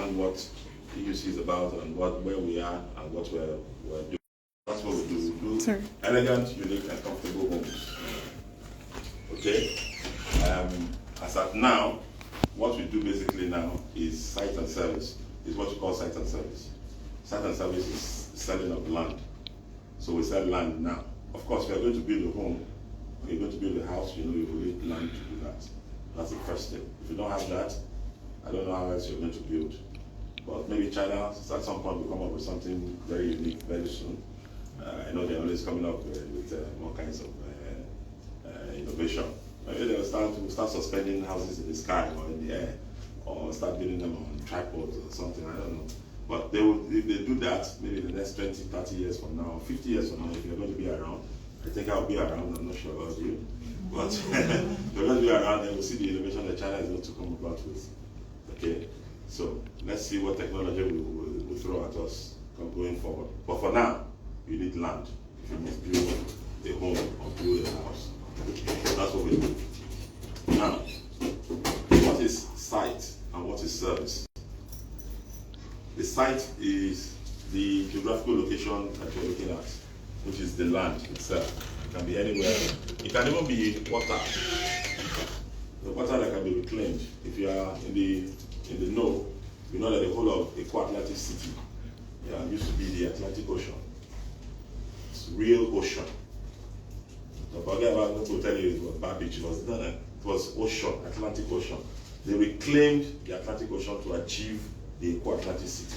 understand what EUC is about and where we are and what we're doing. That's what we do. We do elegant, unique, and comfortable homes. Okay? As at now, what we do basically now is site and service. Is what you call site and service. Site and service is selling of land. So we sell land now. Of course, if you're going to build a home, or you're going to build a house, you will need land to do that. That's the first step. If you don't have that, I don't know how else you're going to build. But maybe China, at some point, will come up with something very unique very soon. I know they're always coming up with all kinds of innovation. Maybe they'll start suspending houses in the sky or in the air, or start building them on tripods or something, I don't know. But if they do that, maybe in the next 20, 30 years from now, 50 years from now, if you're going to be around, I think I'll be around, I'm not sure about you. But if you're going to be around, then we'll see the innovation that China is going to come about with. Okay, so let's see what technology will throw at us going forward. But for now, you need land if you must build a home or build a house. That's what we do. Now, what is site and what is service? The site is the geographical location that you're looking at, which is the land itself. It can be anywhere. It can even be water. The water that can be reclaimed. If you are in the know, you know that the whole of Atlantic City used to be the Atlantic Ocean. It's real ocean. So forget about what to tell you it was bad beach. It was ocean, Atlantic Ocean. They reclaimed the Atlantic Ocean to achieve the Atlantic City.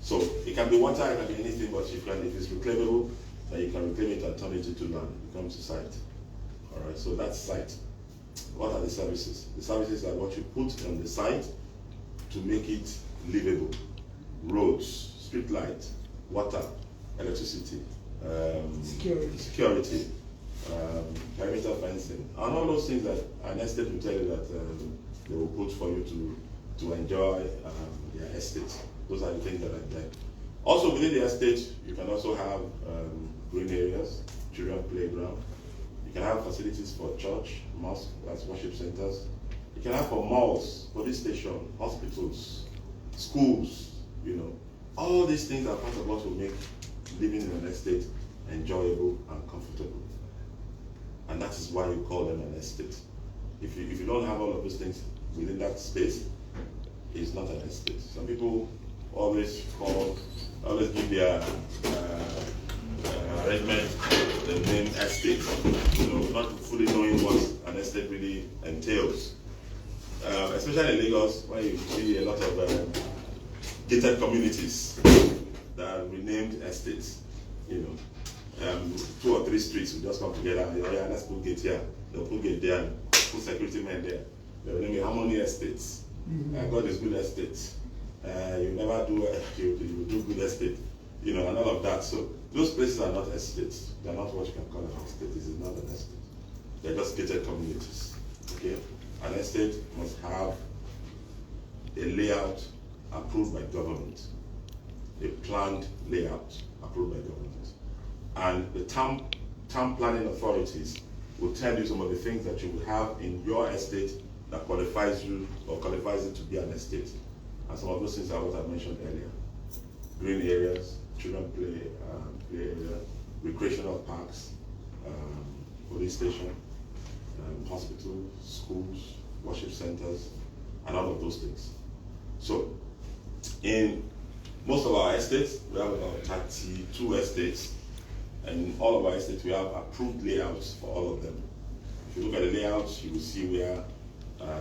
So it can be water, it can be anything, but if it's reclaimable, then you can reclaim it and turn it into land. It becomes a site. All right, so that's site. What are the services? The services are what you put on the site to make it livable. Roads, street light, water, electricity, security, perimeter fencing, and all those things that an estate will tell you that they will put for you to enjoy their estate. Those are the things that are there. Also within the estate, you can also have green areas, children playground. You can have facilities for church, mosque, that's worship centers. You can have for malls, police station, hospitals, schools, All these things are part of what will make living in an estate enjoyable and comfortable. And that is why you call them an estate. If you don't have all of those things within that space, it's not an estate. Some people always give their arrangement the name estate, not fully knowing what an estate really entails. Especially in Lagos, where you see a lot of gated communities that are renamed estates. 2 or 3 streets will just come together. Let's put gate here. They'll put gate there. Put security men there. They'll name it Harmony Estates. God is good estates. You never do. You do good estate. And all of that. So those places are not estates. They're not what you can call an estate. This is not an estate. They're just gated communities. Okay. An estate must have a layout approved by government, a planned layout approved by government, and the town planning authorities will tell you some of the things that you will have in your estate that qualifies you or qualifies it to be an estate. And some of those things are what I mentioned earlier: green areas, children play area, recreational parks, police station, hospitals, schools, worship centers, and all of those things. So, in most of our estates, we have about 32 estates, and in all of our estates, we have approved layouts for all of them. If you look at the layouts, you will see where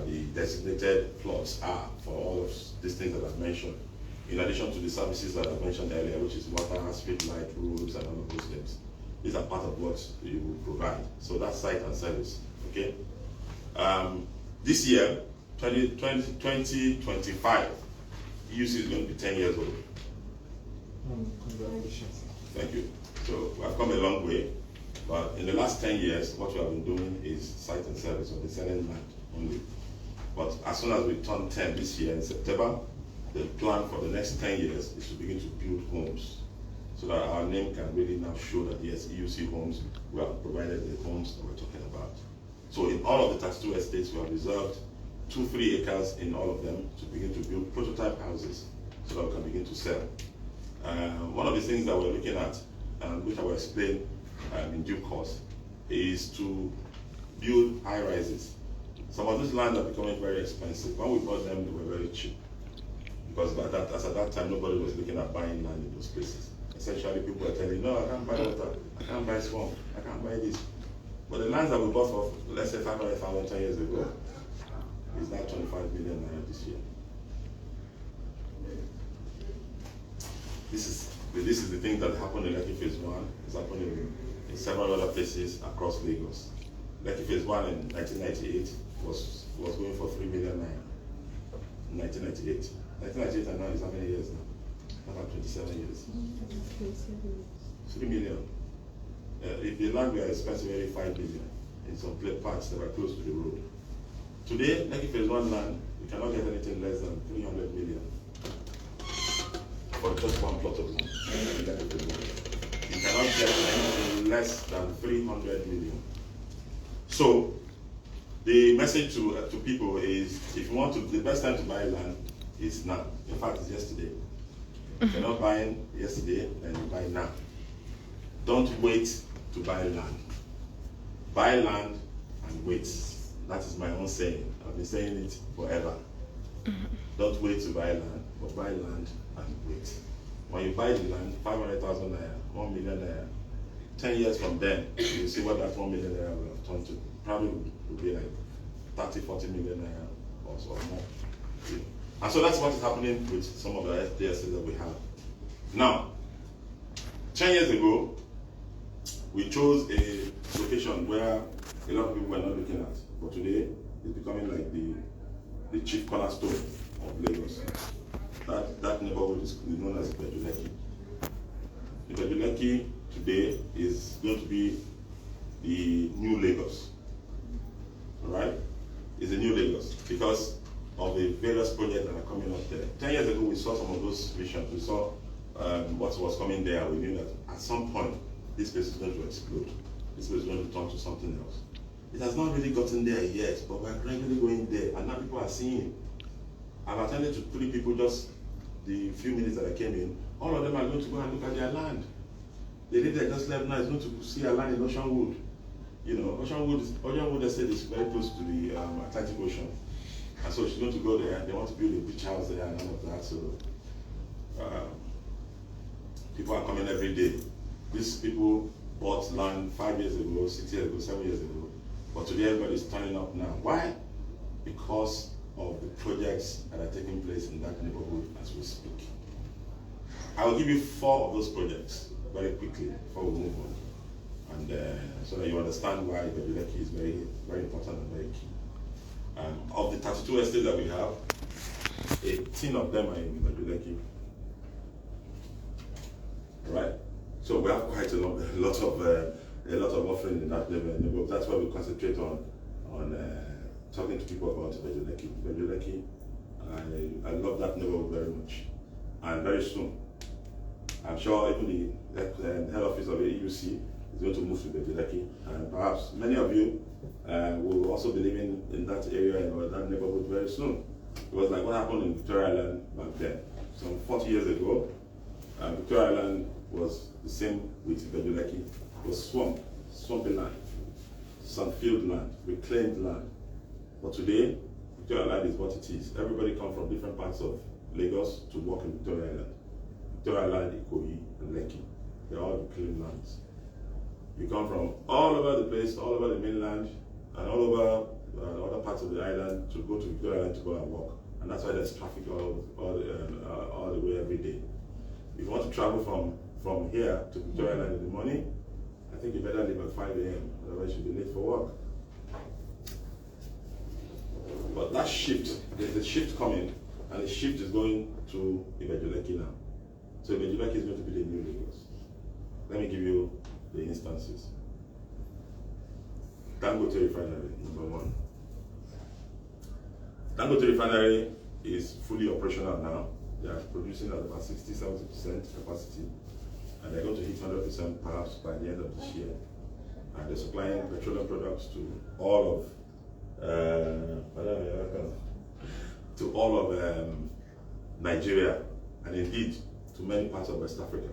the designated plots are for all of these things that I've mentioned, in addition to the services that I mentioned earlier, which is water, street light, roads, and all of those things. These are part of what you will provide. So that's site and service. Okay. This year, 2025, EUC is going to be 10 years old. Congratulations. Thank you. So we have come a long way, but in the last 10 years, what we have been doing is site and service, or the selling land only. But as soon as we turn 10 this year in September, the plan for the next 10 years is to begin to build homes, so that our name can really now show that yes, EUC Homes, we have provided the homes that we're talking about. So in all of the 32 estates, we have reserved 2-3 acres in all of them to begin to build prototype houses so that we can begin to sell. One of the things that we're looking at, which I will explain in due course, is to build high rises. Some of these lands are becoming very expensive. When we bought them, they were very cheap. Because as at that time, nobody was looking at buying land in those places. Essentially, people were telling, no, I can't buy water, I can't buy swamp, I can't buy this. But the lands that we bought for, let's say, 500,000 10 years ago, is now 25 million naira this year. This is the thing that happened in Lekki Phase 1. It's happening in several other places across Lagos. Lekki Phase 1 in 1998 was going for 3 million naira. In 1998. 1998 and now is how many years now? About 27 years. 3 million. If the land were expensive, maybe 5 million in some parts that are close to the road. Today, Lekki Phase 1 land, you cannot get anything less than 300 million for just one plot of land. You cannot get anything less than 300 million. So, the message to people is, if you want to, the best time to buy land is now. In fact, it's yesterday. If you're not buying yesterday, then you buy now. Don't wait to buy land. Buy land and wait. That is my own saying. I've been saying it forever. Don't wait to buy land, but buy land and wait. When you buy the land, 500,000 naira, 1 million naira, 10 years from then, you'll see what that 1 million naira will have turned to. Probably would be like 30, 40 million naira or so more. And so that's what is happening with some of the FDSs that we have. Now, 10 years ago, we chose a location where a lot of people were not looking at. But today, it's becoming like the chief cornerstone of Lagos. That neighborhood is known as Bankole. Bankole today is going to be the new Lagos. Alright? It's a new Lagos because of the various projects that are coming up there. 10 years ago, we saw some of those visions. We saw what was coming there. We knew that at some point, this place is going to explode. This place is going to turn to something else. It has not really gotten there yet, but we're gradually going there, and now people are seeing it. I've attended to 3 people just the few minutes that I came in. All of them are going to go and look at their land. The lady that just left now is going to see her land in Oceanwood. You know, Oceanwood estate is very close to the Atlantic Ocean. And so she's going to go there, and they want to build a beach house there and all of that. So people are coming every day. These people bought land 5 years ago, 6 years ago, 7 years ago. But today everybody is turning up now. Why? Because of the projects that are taking place in that neighborhood as we speak. I will give you 4 of those projects very quickly before we move on. And so that you understand why Bankole is very, very important and very key. Of the 32 estates that we have, 18 of them are in Bankole. Right? So we have quite a lot of offering in that neighborhood. That's why we concentrate on talking to people about Bankole. Bankole, I love that neighborhood very much. And very soon, I'm sure even the head office of the EUC is going to move to Bankole. And perhaps many of you will also be living in that area or that neighborhood very soon. It was like what happened in Victoria Island back then. Some 40 years ago, Victoria Island was the same with Bankole. It was swampy land, sun-filled land, reclaimed land. But today, Victoria Island is what it is. Everybody comes from different parts of Lagos to work in Victoria Island. Victoria Island, Ikoyi, and Lekki. They're all reclaimed lands. You come from all over the place, all over the mainland, and all over other parts of the island to go to Victoria Island to go and work. And that's why there's traffic all the way every day. If you want to travel from here to Victoria Island in the morning, I think you better leave at 5 a.m. Otherwise you'll be late for work. But that shift, there's a shift coming, and the shift is going to Bankole now. So Bankole is going to be the new Lagos. Let me give you the instances. Bankole Refinery, number 1. Bankole Refinery is fully operational now. They are producing at about 60-70% capacity, and they're going to hit 100% perhaps by the end of this year. And they're supplying petroleum products to all of to all of Nigeria, and indeed to many parts of West Africa.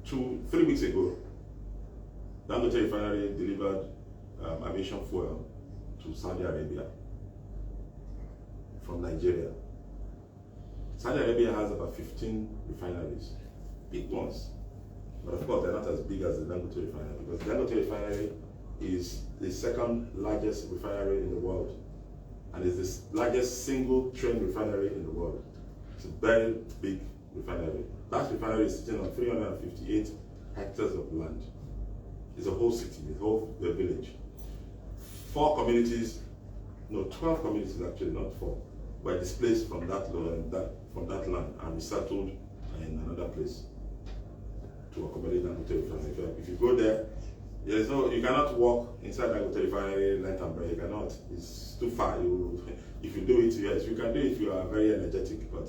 3 weeks ago, Bankole refinery delivered aviation fuel to Saudi Arabia from Nigeria. Saudi Arabia has about 15 refineries, big ones. But of course, they're not as big as the Bankole refinery, because the Bankole refinery is the second largest refinery in the world, and is the largest single train refinery in the world. It's a very big refinery. That refinery is sitting on 358 hectares of land. It's a whole city, the village. 12 communities actually, not 4, were displaced from that land and resettled in another place to accommodate Bankole refinery. If you go there, you cannot walk inside Bankole refinery length and breadth. You cannot. It's too far. If you do it, yes, you can do it if you are very energetic. But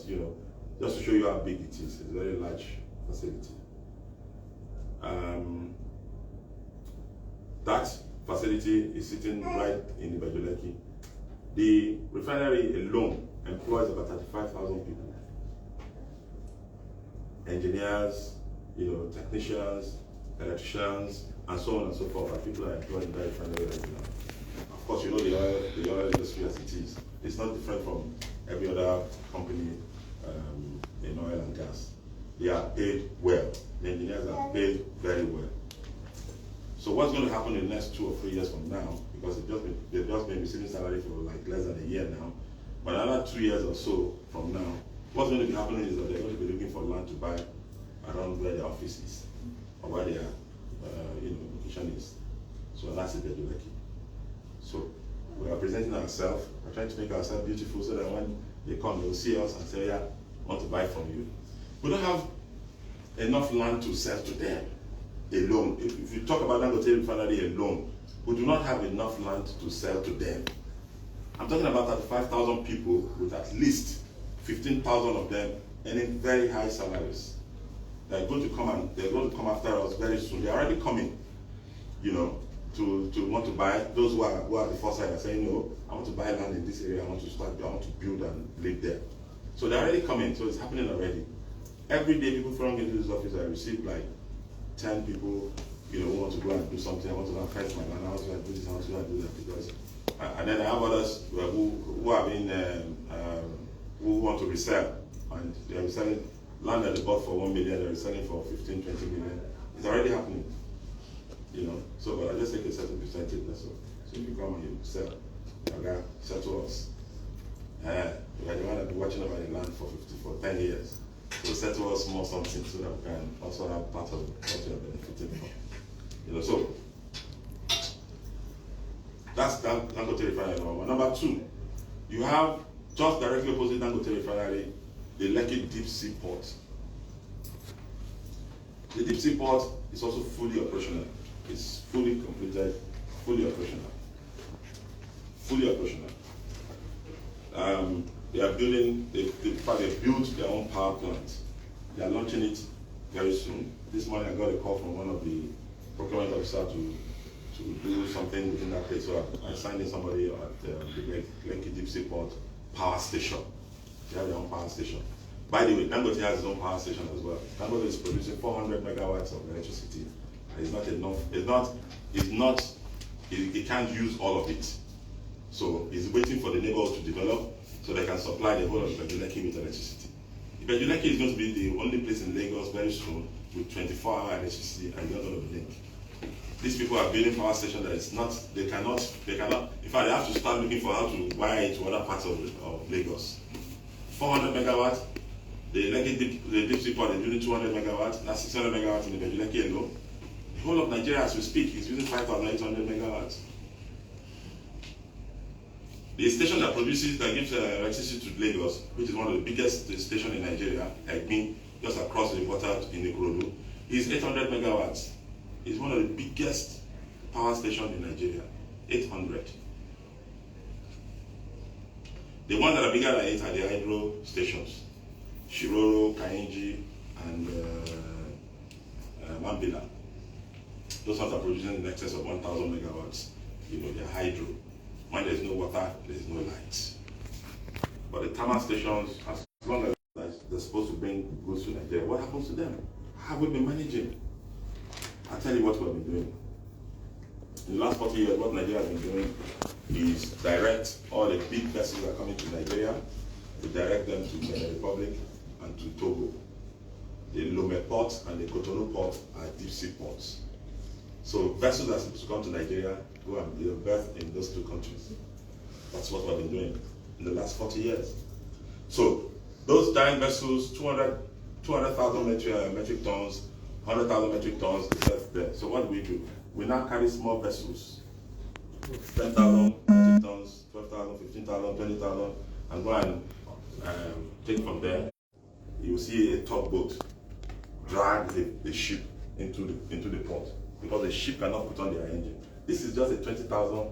just to show you how big it is, it's a very large facility. That facility is sitting right in Ibejuleki. The refinery alone employs about 35,000 people. Engineers, technicians, electricians, and so on and so forth. And people are employed in that refinery right now. Of course, the oil industry as it is. It's not different from every other company in oil and gas. They are paid well. The engineers are paid very well. So what's going to happen in the next 2 or 3 years from now, because they've just been receiving salary for like less than a year now, but another 2 years or so from now, what's going to be happening is that they're going to be looking for land to buy around where their office is, or where their location is. So that's it, Ibejuleki. So we are presenting ourselves, we're trying to make ourselves beautiful so that when they come, they'll see us and say, yeah, I want to buy from you. We don't have enough land to sell to them alone. If you talk about Bankole refinery alone, we do not have enough land to sell to them. I'm talking about 35,000 people with at least 15,000 of them earning very high salaries. They're going to come after us very soon. They're already coming, to want to buy. Those who are the foresight are saying, no, I want to buy land in this area, I want to build and live there. So they're already coming, so it's happening already. Every day people from into this office, I receive like 10 people, who want to go and do something. I want to go and fetch my land, I want to go and do this, I want to go and do that, because and then I have others who have been who want to resell, and they are reselling land that they bought for 1 million, they're selling for 15, 20 million. It's already happening, So, but I just take a certain percentage, that's all. So if you come and you sell, okay, sell to us. You are the one that be watching over the land for 10 years. So sell to us more something so that we can also have part of what you are benefiting from. So that's Bankole refinery number 1. Number 2, you have just directly opposite Bankole refinery, the Lekki deep sea port. The deep sea port is also fully operational. It's fully completed, fully operational. Fully operational. They are building, they built their own power plant. They are launching it very soon. This morning I got a call from one of the procurement officers to do something within that place. So I signed in somebody at the Lekki Deep Sea Port Power Station. They have their own power station. By the way, Dangote has his own power station as well. Dangote is producing 400 megawatts of electricity. And it's not enough. It can't use all of it. So he's waiting for the neighbors to develop so they can supply the whole of Ibejuleki with electricity. Ibejuleki is going to be the only place in Lagos very soon with 24-hour electricity, and you're not going to blink. These people are building power station that is not, they cannot, in fact, they have to start looking for how to wire it to other parts of Lagos. 400 megawatts, the deep sea port is using 200 megawatts, that's 600 megawatts in Ibejuleki alone. The whole of Nigeria, as we speak, is using 5,800 megawatts. The station that gives electricity to Lagos, which is one of the biggest stations in Nigeria, like being just across the water in Ikorodu, is 800 megawatts. It's one of the biggest power stations in Nigeria, 800. The ones that are bigger than 8 are the hydro stations, Shiroro, Kainji, and Mambila. Those ones are producing in excess of 1,000 megawatts. They're hydro. When there's no water, there's no light. But the thermal stations, as long as they're supposed to bring goods to Nigeria, what happens to them? How have we been managing? I'll tell you what we've been doing. In the last 40 years, what Nigeria has been doing is direct all the big vessels that are coming to Nigeria, to direct them to the Republic and to Togo. The Lome port and the Cotonou port are deep sea ports. So vessels that are supposed to come to Nigeria go and be berthed in those two countries. That's what we've been doing in the last 40 years. So those giant vessels, 200,000 metric tons, 100,000 metric tons, is left there. So what do? We now carry small vessels, 10,000 metric tons, 12,000, 15,000, 20,000, and go and take from there. You will see a tugboat drag the ship into the port because the ship cannot put on their engine. This is just a 20,000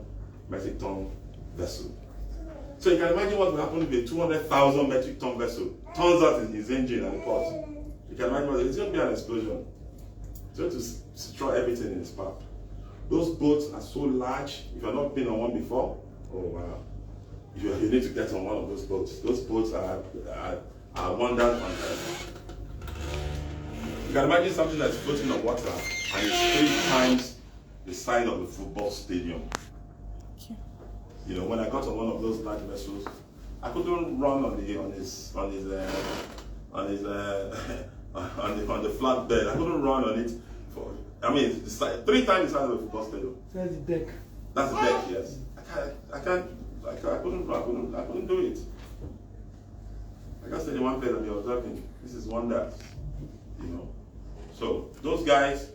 metric ton vessel. So you can imagine what will happen if a 200,000 metric ton vessel turns out his engine at the port. You can imagine it's going to be an explosion. It's going to destroy everything in its path. Those boats are so large. If you've not been on one before, oh wow, you need to get on one of those boats. Those boats are wonders on earth. You can imagine something that's floating on water and it's 3 times the size of a football stadium. You know, when I got on one of those large vessels, I couldn't run on the flatbed. I couldn't run on it for. I mean, it's 3 times the size of a football stadium. That's the deck. That's the deck, yes. I couldn't do it. Like I said in one place I'll be observing, this is wonders, you know. So those guys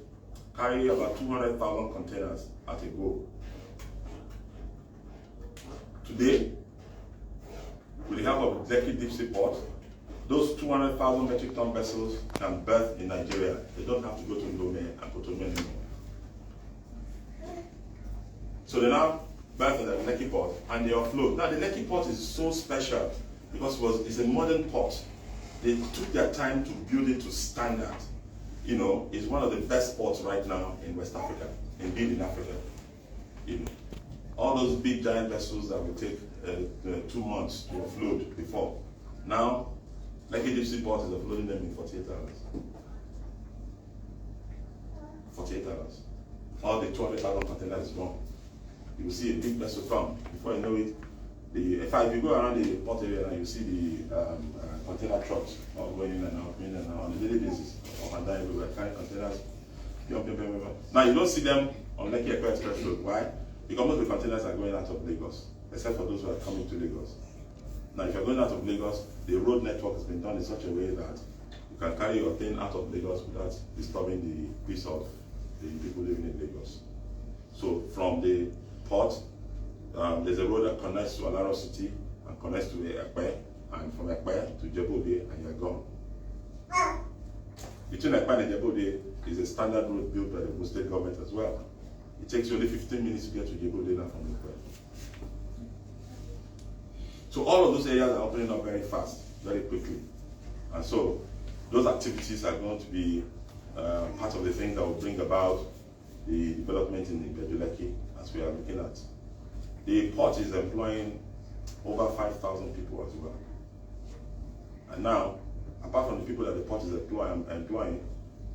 carry about 200,000 containers at a go. Today, with the help of Lekki Deep Sea Port, those 200,000 metric ton vessels can berth in Nigeria. They don't have to go to Lome and Cotonou anymore. So they now berth in the Lekki port and they offload. Now the Lekki port is so special because it's a modern port. They took their time to build it to standard. You know, it's one of the best ports right now in West Africa, indeed in Africa. You know, all those big giant vessels that would take 2 months to offload before. Now, Lekki Deep Sea Port is offloading them in 48 hours. 48 hours. All the 200,000 containers is gone. You will see a big vessel come. Before you know it, if you go around the port area now, you see the container trucks all going in and out on a daily basis, up and down everywhere, carrying containers. Now you don't see them on Lekki Ekpe Express Road. Why? Because most of the containers are going out of Lagos, except for those who are coming to Lagos. Now, if you're going out of Lagos, the road network has been done in such a way that you can carry your thing out of Lagos without disturbing the peace of the people living in Lagos. So, from the port, there's a road that connects to Alaro City and connects to Ekpe, and from Ekpe to Jebode, and you're gone. Between Ekpe and Jebode is a standard road built by the state government as well. It takes you only 15 minutes to get to Jebode now from Ekpe. So all of those areas are opening up very fast, very quickly. And so those activities are going to be part of the things that will bring about the development in Lekki as we are looking at. The port is employing over 5,000 people as well. And now, apart from the people that the port is employing,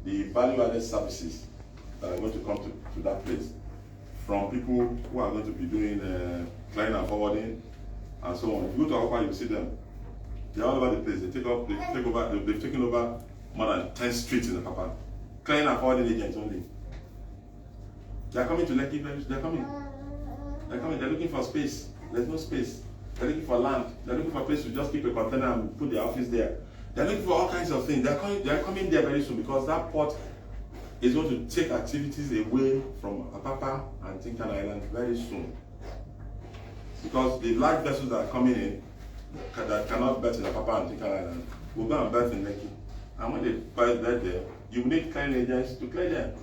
the value-added services that are going to come to that place, from people who are going to be doing client and forwarding, and so on. If you go to Akwa, you see them. They're all over the place. They've taken over more than 10 streets in the Papa. Client and forwarding agents only. They're coming to Lekki. They're coming. They're looking for space. There's no space. They're looking for land. They're looking for a place to just keep a container and put their office there. They're looking for all kinds of things. They're coming there very soon because that port is going to take activities away from Apapa and Tinkan Island very soon. Because the large vessels that are coming in that cannot berth in Apapa and Tinkan Island will go and berth in Lekki. And when they berth there, you need clearing agents to clear them.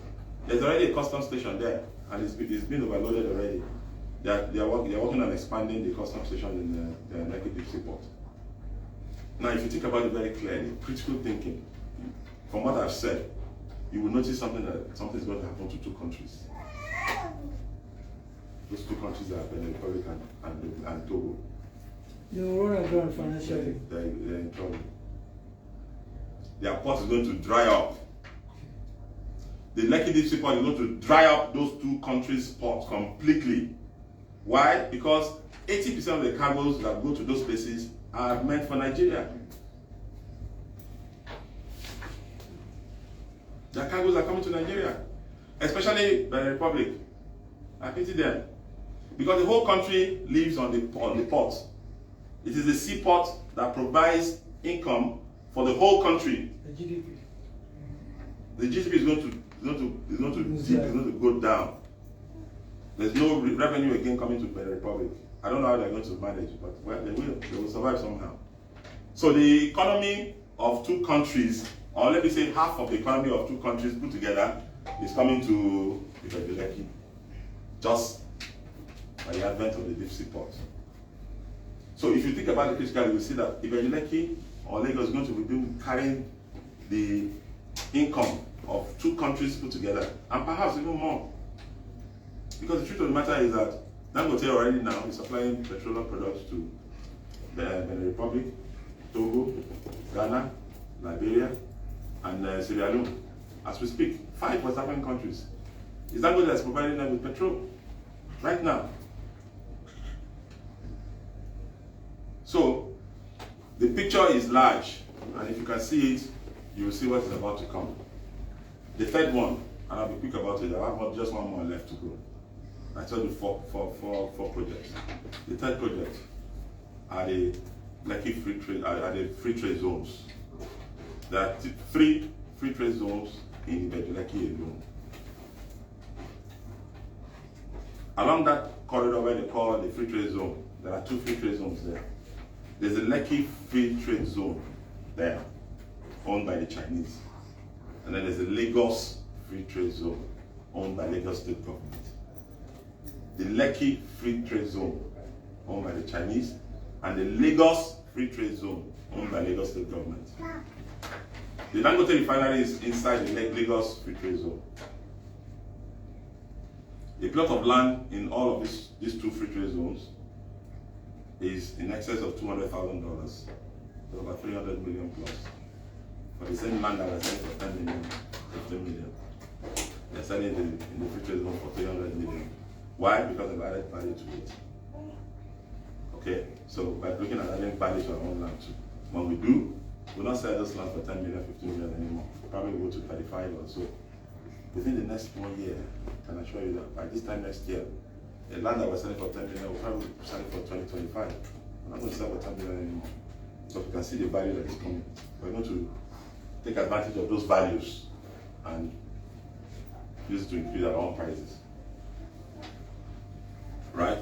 There's already a custom station there, and it's been overloaded already. They are working on expanding the custom station in the Lekki Deep Sea Port. Now, if you think about it very clearly, critical thinking, from what I've said, you will notice something is going to happen to 2 countries. Those two countries are Benin Republic and Togo. They will run aground financially. They're in trouble. Their port is going to dry up. The Lekki Deep Sea Port is going to dry up those two countries' ports completely. Why? Because 80% of the cargoes that go to those places are meant for Nigeria. Their cargoes are coming to Nigeria, especially Benin Republic. I pity them. Because the whole country lives on the port. It is the seaport that provides income for the whole country. The GDP. The GDP is going to go down. There's no revenue again coming to the Republic. I don't know how they're going to manage, but well, they will. They will survive somehow. So the economy of two countries, or let me say half of the economy of two countries put together, is coming to Lekki, just by the advent of the deep sea port. So if you think about it critically, you see that Lekki or Lagos is going to be carrying the income of two countries put together, and perhaps even more. Because the truth of the matter is that Bankole already now is supplying petroleum products to the Benin Republic, Togo, Ghana, Liberia, and Sierra Leone. As we speak, 5 West African countries. Is Bankole that's providing them with petrol right now? So the picture is large, and if you can see it, you will see what is about to come. The third one, and I'll be quick about it. I have just one more left to go. I told you four projects. The third project are the Lekki free trade, are the free trade zones. There are 3 free trade zones in Lekki alone. Along that corridor where they call the free trade zone, there are 2 free trade zones there. There's a Lekki free trade zone there, owned by the Chinese. And then there's a Lagos free trade zone, owned by Lagos state government. The Lekki free trade zone, owned by the Chinese, and the Lagos free trade zone, owned by Lagos state government. The Bankole refinery is inside the Lagos free trade zone. A plot of land in all of these 2 free trade zones is in excess of $200,000, so about 300 million plus. For the same land that was selling for 10 million, 15 million, they're selling in the free trade zone for 300 million. Why? Because they've added value to it. Okay, so by looking at adding value to our own land too. When we do, we'll not sell this land for 10 million, 15 million anymore. We'll probably go to 35 or so. Within the next 1 year, can I assure you that by this time next year, the land that we're selling for 10 million, we'll probably sell it for 20, 25. We're not going to sell for 10 million anymore. So we can see the value that is coming. We're going to take advantage of those values and use it to increase our own prices. Right?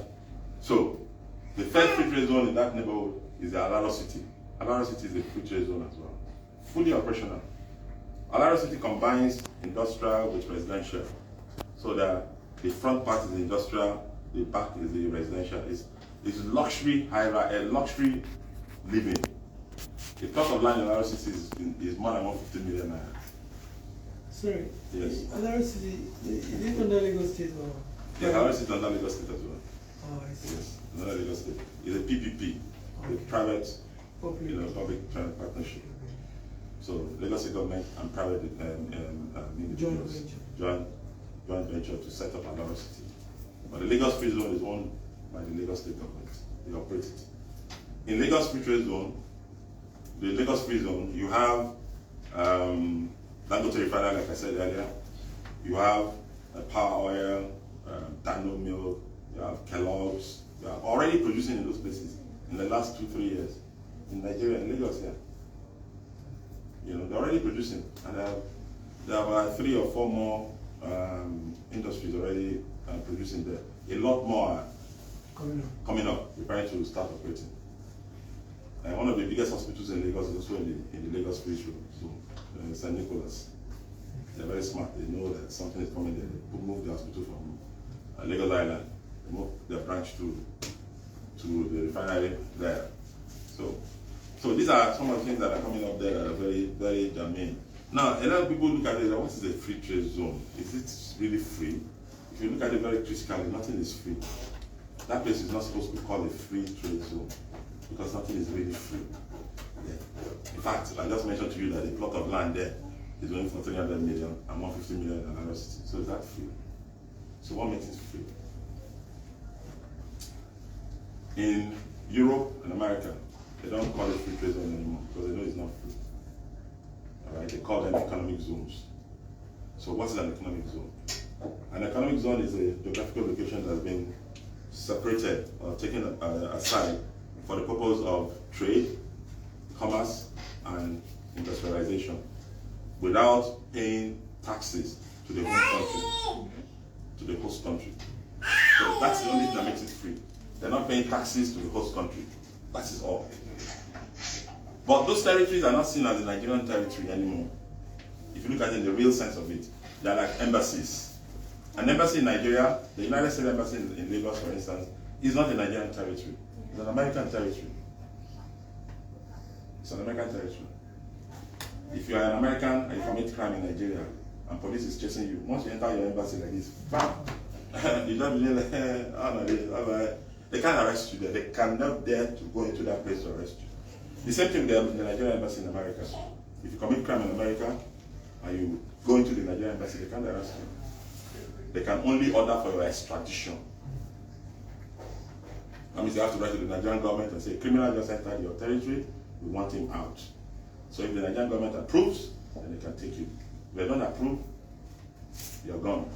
So, the third free trade zone in that neighborhood is the Alaro City. Alaro City is a free trade zone as well. Fully operational. Alaro City combines industrial with residential. So that the front part is the industrial, the back is the residential. It's luxury, luxury living. The cost of land in Alaro City is more than 150 million naira. Sorry. Yes. Alaro City, is it under Lagos State or? Yeah, Alaro City is under Lagos State as well. Oh, I see. Yes, another Lagos State. It's a PPP, Okay. a private, Public. partnership. So Lagos State government and private individuals joint venture to set up Alaro City. But the Lagos Free Zone is owned by the Lagos State government. They operate it. In Lagos Free Trade Zone, the Lagos Free Zone, you have Bankole refinery, like I said earlier. You have Power Oil, Dano Milk. You have Kellogg's. You are already producing in those places in the last 2-3 years in Nigeria, in Lagos here. You know, they're already producing, and there are about 3 or 4 more industries already producing there. A lot more are coming up, preparing to start operating. And one of the biggest hospitals in Lagos is also in the Lagos Free Zone, St. Nicholas. They're very smart. They know that something is coming there. They move the hospital from Lagos Island. They move their branch to the refinery there. So these are some of the things that are coming up there that are very, very germane. Now, a lot of people look at it, what is a free trade zone? Is it really free? if you look at it very critically, nothing is free. That place is not supposed to be called a free trade zone because nothing is really free. Yeah. In fact, I just mentioned to you that a plot of land there is going for 300 million and 150 million in another city. So is that free? So what makes it free? In Europe and America, they don't call it free trade zone anymore because they know it's not free. All right, they call them economic zones. So what is an economic zone? An economic zone is a geographical location that has been separated or taken aside for the purpose of trade, commerce, and industrialization without paying taxes to the home country, to the host country. So that's the only thing that makes it free. They're not paying taxes to the host country. That is all. But those territories are not seen as the Nigerian territory anymore. If you look at it in the real sense of it, they're like embassies. An embassy in Nigeria, the United States Embassy in Lagos, for instance, is not a Nigerian territory. It's an American territory. It's an American territory. If you are an American and you commit crime in Nigeria, and police is chasing you, once you enter your embassy like this, bam! You don't believe like, they can't arrest you there. They cannot dare to go into that place to arrest you. The same thing with the Nigerian embassy in America. If you commit crime in America and you go into the Nigerian embassy, they can't arrest you. They can only order for your extradition. That means they have to write to the Nigerian government and say, criminal just entered your territory, we want him out. So if the Nigerian government approves, then they can take you. If they don't approve, you're gone.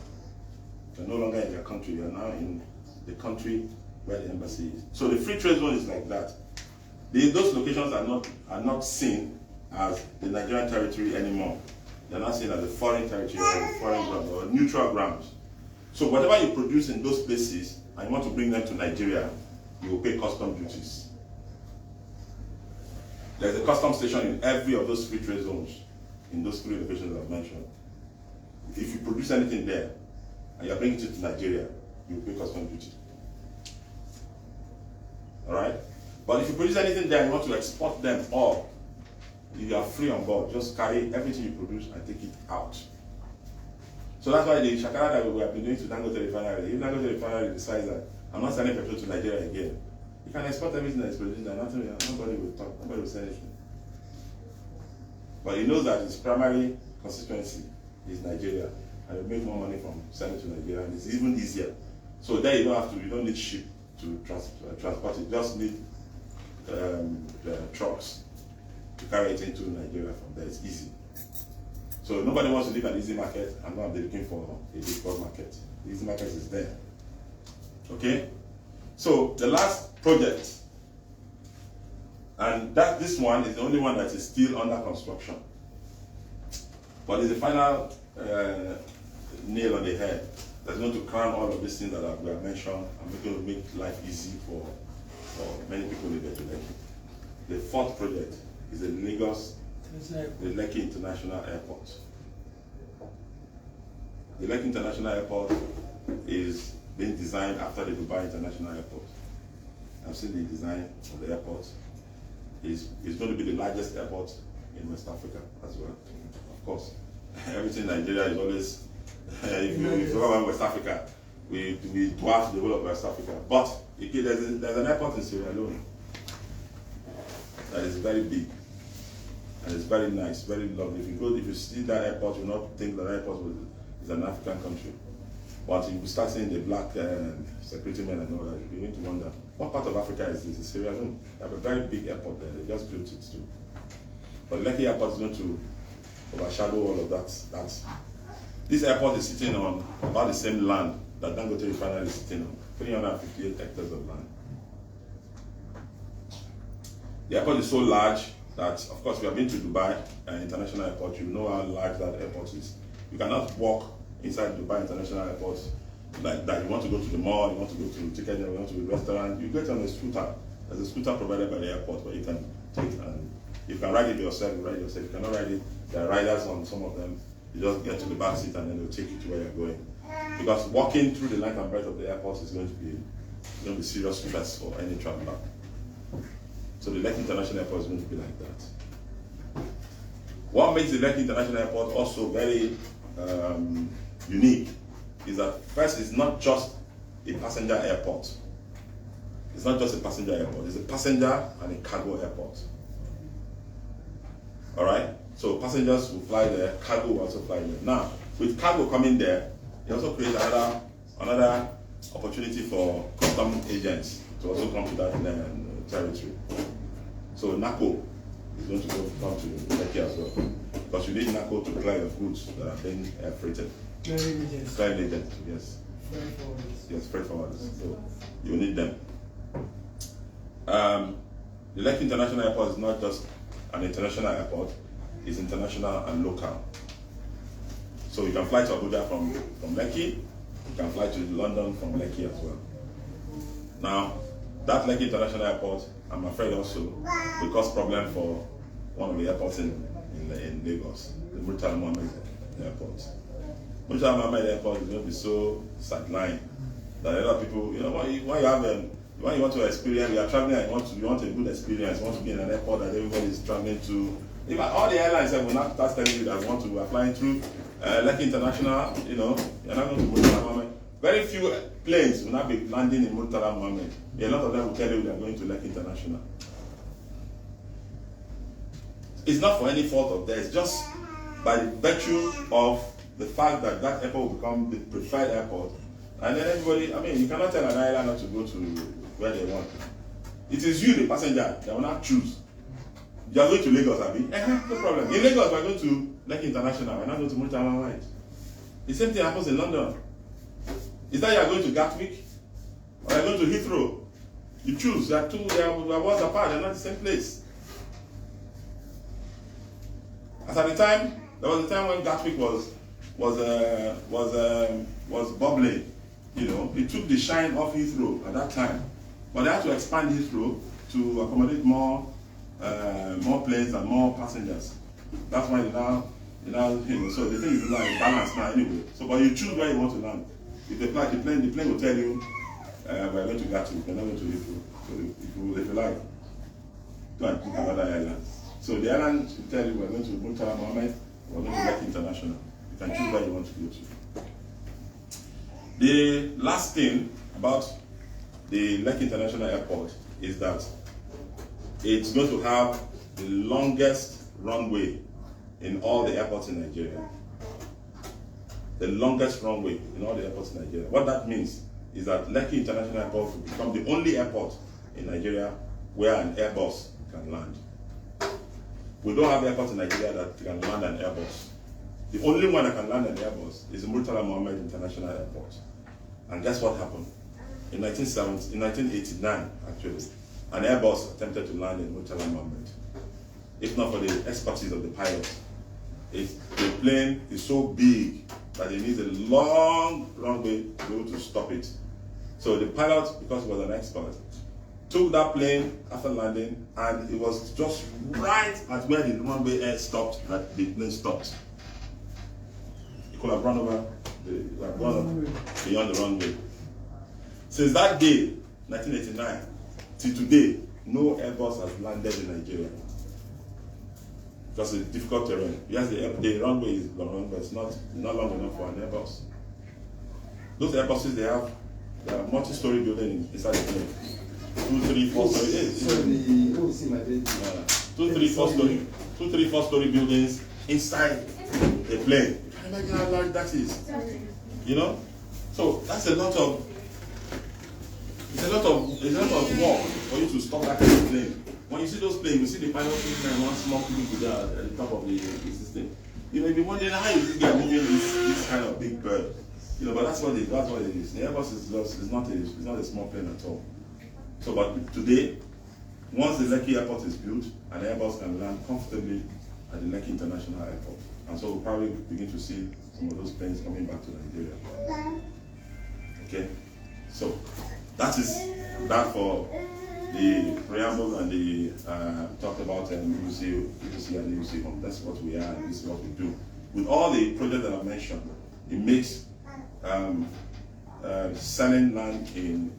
You're no longer in your country, you're now in the country where the embassy is. So the free trade zone is like that. Those locations are not seen as the Nigerian territory anymore. They're not seen as a foreign territory or a foreign ground or neutral grounds. So whatever you produce in those places and you want to bring them to Nigeria, you will pay custom duties. There's a custom station in every of those free trade zones, in those three locations I've mentioned. If you produce anything there and you're bringing it to Nigeria, you will pay custom duty. All right? But if you produce anything there and you want to export them all, you are free on board. Just carry everything you produce and take it out. So that's why the shakara that we have been doing to Dangote Refinery, if Dangote Refinery decides that I'm not selling petrol to Nigeria again, you can export everything that is produced and nobody will talk, nobody will say anything. But he knows that his primary constituency is Nigeria, and you make more money from selling to Nigeria, and it's even easier. So there you don't need ship to transport it, you just need trucks to carry it into Nigeria from there. It's easy. So nobody wants to live an easy market and not be looking for a difficult market. The easy market is there. Okay? So the last project, and this one is the only one that is still under construction. But it's the final nail on the head that's going to crown all of these things that we have mentioned and going to make life easy for many people in the Lekki. The fourth project is the Lekki International Airport. The Lekki International Airport is being designed after the Dubai International Airport. I've seen the design of the airport. It's going to be the largest airport in West Africa as well. Of course, everything in Nigeria is always, if you talk about West Africa, we dwarf the whole of West Africa. But there's an airport in Sierra Leone that is very big. And it's very nice, very lovely. If you see that airport, you will not think that airport is an African country. But if you start seeing the black security men and all that, you begin to wonder, what part of Africa is this? It's Sierra Leone. They have a very big airport there. They just built it too. But Lekki Airport is going to overshadow all of that. This airport is sitting on about the same land that Dangote Refinery is sitting on, 358 hectares of land. The airport is so large that, of course, if you have been to Dubai International Airport, you know how large that airport is. You cannot walk inside Dubai International Airport like that. You want to go to the mall, you want to go to ticket, you want to go to the restaurant, you get on a scooter. There's a scooter provided by the airport where you can take and you can ride it yourself, you ride it yourself. You cannot ride it. There are riders on some of them. You just get to the back seat and then they'll take you to where you're going. Because walking through the length and breadth of the airport is going to be serious stress for any traveler. So the Lekki International Airport is going to be like that. What makes the Lekki International Airport also very unique is that first, it's not just a passenger airport. It's not just a passenger airport. It's a passenger and a cargo airport. All right. So passengers will fly there. Cargo will also fly there. Now, with cargo coming there, it also creates another opportunity for custom agents to also come to that territory. So NACO is going to come to Lekki as well, because you need NACO to clear your goods that are being freighted. Clearing agents, yes. Freight forwarders. Yes, freight forwarders. So you need them. The Lekki International Airport is not just an international airport; it's international and local. So you can fly to Abuja from Lekki. You can fly to London from Lekki as well. Now, that Lekki International Airport, I'm afraid also will cause problem for one of the airports in Lagos, the Murtala Mohammed Airport. Murtala Mohammed Airport is going to be so sidelined that a lot of people, when you want to experience, you are traveling and you want a good experience, you want to be in an airport that everybody is traveling to. Even all the airlines will not start telling you that we are flying through Lekki International, you're not going to Murtala Mohammed. Very few planes will not be landing in Murtala Mohammed. A lot of them will tell you they are going to Lekki International. It's not for any fault of theirs, just by virtue of the fact that that airport will become the preferred airport. And then everybody, you cannot tell an airline not to go to where they want. It is you, the passenger, that will not choose. You are going to Lagos, Abi? No problem. In Lagos, we are going to Lekki International. We are not going to Murtala Mohammed. The same thing happens in London. Is that you are going to Gatwick or you are going to Heathrow? You choose. They are worlds apart. They are not the same place. As at the time, there was a time when Gatwick was bubbling. It took the shine off Heathrow at that time, but they had to expand Heathrow to accommodate more planes and more passengers. That's why they now so the thing is like balance now anyway. So, but you choose where you want to land. If the plane will tell you we're going to Gatwick, we're not going to Heathrow. So if you like, go and pick another airline. So the airline will tell you we're going to Murtala Mohammed, we're going to Lekki International. You can choose where you want to go to. The last thing about the Lekki International Airport is that it's going to have the longest runway in all the airports in Nigeria. The longest runway in all the airports in Nigeria. What that means is that Lekki International Airport will become the only airport in Nigeria where an Airbus can land. We don't have airports in Nigeria that can land an Airbus. The only one that can land an Airbus is the Murtala Mohammed International Airport. And guess what happened? In 1989, actually, an Airbus attempted to land in Murtala Mohammed. If not for the expertise of the pilot. The plane is so big that it needs a long runway to be able to stop it. So the pilot, because he was an expert, took that plane after landing, and it was just right at where the runway air stopped that the plane stopped. It could have run over, beyond the runway. Since that day, 1989, till today, no Airbus has landed in Nigeria. Because it's difficult terrain. Yes, the runway is long, but it's not long enough for an Airbus. Those Airbuses, they have multi-story building inside the plane. 2, 3, 4 story. So the EUC might be 2, 3, 4 story buildings inside a plane. You can imagine how large that is. So that's a lot of work for you to stop that kind of plane. When you see those planes, you see the pilot sitting and one small people there at the top of the system. You may be wondering how you think they are moving this kind of big bird. But that's what it is. The Airbus is not a small plane at all. So, but today, once the Lekki Airport is built, an Airbus can land comfortably at the Lekki International Airport. And so we'll probably begin to see some of those planes coming back to Nigeria. Okay? So, that is that for the preamble and the talked about EUC and EUC Homes. That's what we are, and this is what we do. With all the projects that I've mentioned, it makes selling land in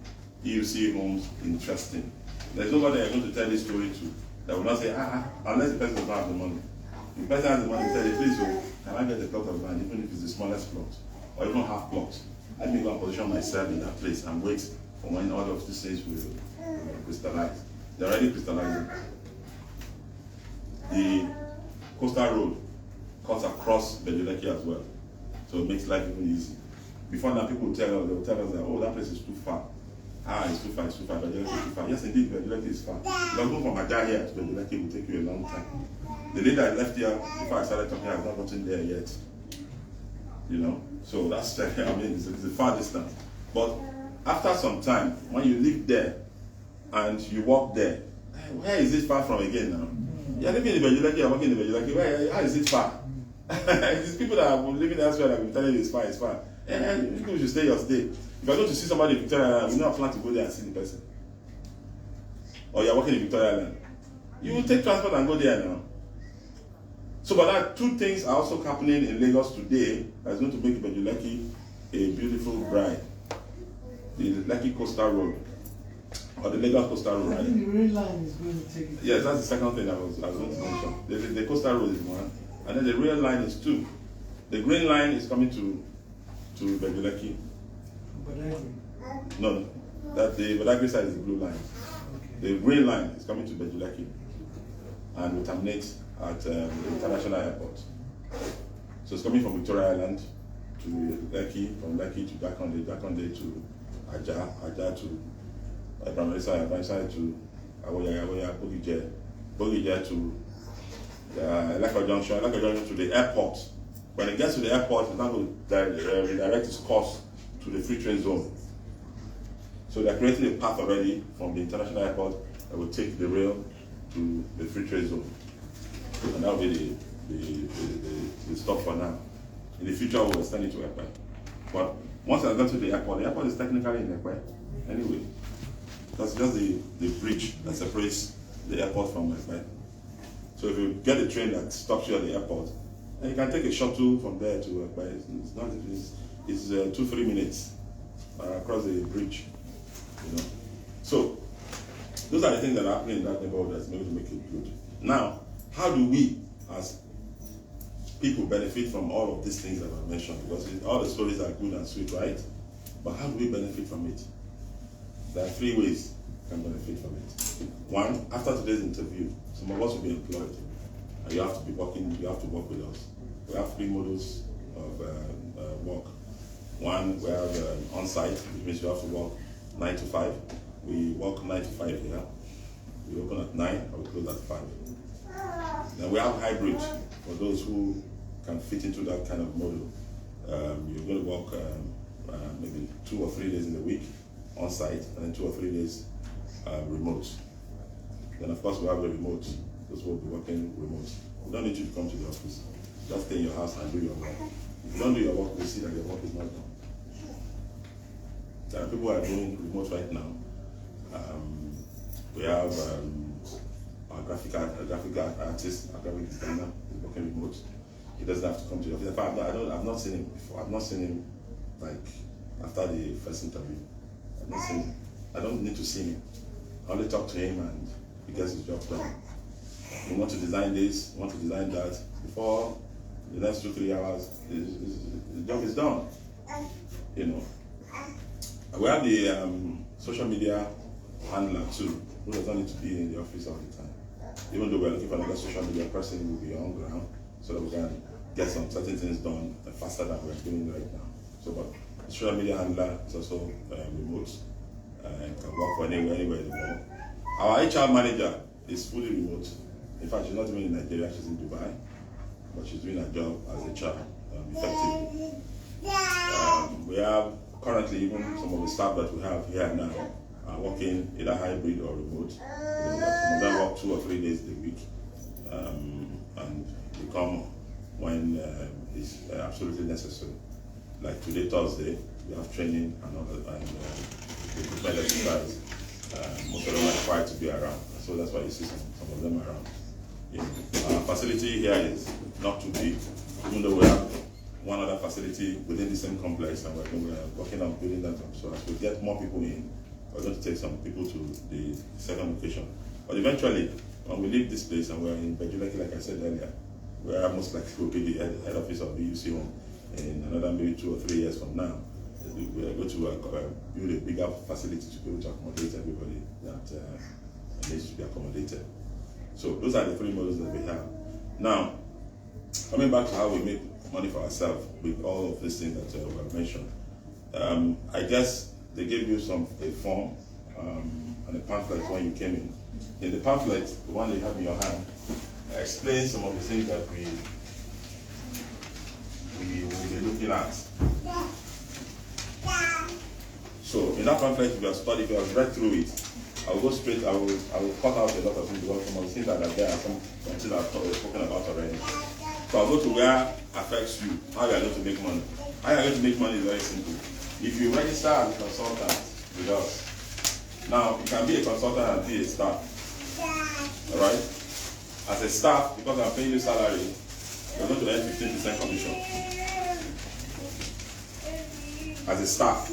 EUC Homes interesting. There's nobody I'm going to tell this story to that will not say, unless the person does not have the money. If the person has the money, tell you, please, can I get a plot of land, even if it's the smallest plot, or even half plot. Let me go and position myself in that place and wait for when all of these things will crystallize. They're already crystallizing. The coastal road cuts across Bankole as well, so it makes life even easy. Before now, people will tell us that, oh, that place is too far. It's too far, Bankole is too far. Yes, indeed, Bankole is far. Because going from Aja here to Bankole will take you a long time. The day that I left here, before I started talking, I've not gotten there yet. So that's, it's a far distance. But after some time, when you live there and you walk there, where is it far from again now? You're living in Bankole, you're working in Bankole, how is it far? These people that are living elsewhere that will tell you it's far, it's far. People should stay your stay. If you're going to see somebody in Victoria Island, you don't plan to go there and see the person. Or you're working in Victoria Island. You will take transport and go there now. So, but that two things are also happening in Lagos today that's going to make Bankole a beautiful bride. The Lekki Coastal Road, or the Lagos Coastal Road. I think the rail line is going to take it. Yes, that's the second thing I was going to mention. The Coastal Road is one, and then the rail line is two. The green line is coming to Bankole. No, that the Badagry side is the blue line. Okay. The green line is coming to Bankole, and will terminate at the international airport. So it's coming from Victoria Island to Lekki, from Lekki to Bankole to Aja to primary side to Awoya, Bogije to Leka Junction to the airport. When it gets to the airport, it's now going to redirect its course to the free trade zone. So they're creating a path already from the international airport that will take the rail to the free trade zone. And that will be the stop for now. In the future, we'll extend it to Ekpe. But once I got to the airport is technically in Ekpe anyway. That's just the bridge that separates the airport from Ekpe. So if you get a train that stops you at the airport, and you can take a shuttle from there to Ekpe. It's 2-3 minutes across the bridge. So those are the things that are happening in that neighborhood that's going to make it good. Now, how do we as people benefit from all of these things that I mentioned? Because all the stories are good and sweet, right? But how do we benefit from it? There are 3 ways you can benefit from it. One, after today's interview, some of us will be employed. And you have to work with us. We have 3 models of work. One, we have on-site, which means you have to work 9 to 5. We work 9 to 5 here. We open at 9 and we close at 5. Then we have hybrid for those who can fit into that kind of model. You're going to work maybe 2 or 3 days in a week on site, and then 2 or 3 days remote. Then of course we have the remote. Those who will be working remote. We don't need you to come to the office. Just stay in your house and do your work. If you don't do your work, we'll see that your work is not done. There are people who are doing remote right now. We have our graphic artist, our graphic designer is working remote. He doesn't have to come to the office. In fact, I've not seen him before. I've not seen him like after the first interview. I've not seen him. I don't need to see him. I only talk to him and he gets his job done. We want to design this, we want to design that. Before the next 2-3 hours, the job is done. We have the social media handler too, who does not need to be in the office all the time. Even though we're looking for another social media person who will be on ground so that we can get some certain things done faster than we're doing right now. So, but the social media handler is also remote and can work for anywhere in the world. Our HR manager is fully remote. In fact, she's not even in Nigeria, she's in Dubai, but she's doing her job as HR effectively. We have currently even some of the staff that we have here now are working either hybrid or remote. Some of them work 2 or 3 days a week, and they come when it's absolutely necessary. Like today, Thursday, we have training and all that, and equipment exercise. Most of them are required to be around, so that's why you see some of them around. Our facility here is not too big, even though we have one other facility within the same complex, and we're working on building that up. So as we get more people in, we're going to take some people to the second location. But eventually, when we leave this place and we're in Bankole, like I said earlier, where most likely will be the head office of the EUC Home in another maybe 2 or 3 years from now, we are going to build a bigger facility to be able to accommodate everybody that needs to be accommodated. So those are the three models that we have. Now, coming back to how we make money for ourselves with all of these things that we have mentioned, I guess they gave you a form and a pamphlet when you came in. In the pamphlet, the one you have in your hand, explains some of the things that we will be looking at. So in that pamphlet, if you have studied, if you have read through it, I will go straight. I will cut out a lot of things because some of the things that are there are some things that I've spoken about already. So I'll go to where affects you, how you are going to make money. How you are going to make money is very simple. If you register as a consultant with us, now you can be a consultant and be a staff. Alright? As a staff, because I'm paying you salary, you're going to earn 15% commission. As a staff,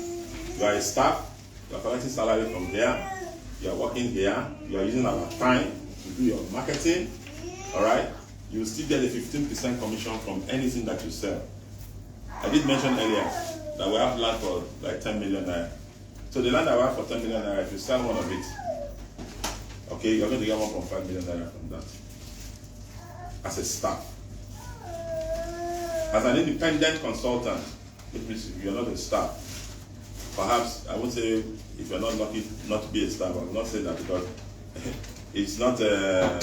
you are a staff, you are collecting salary from here, you are working here, you are using our time to do your marketing, alright? You will still get a 15% commission from anything that you sell. I did mention earlier that we have land for like 10 million naira. So the land that we have for 10 million naira, if you sell one of it, okay, you're going to get 1.5 million naira from that. As a staff. As an independent consultant, which means if you're not a staff, perhaps I would say if you're not lucky not to be a staff, I will not say that because it's not to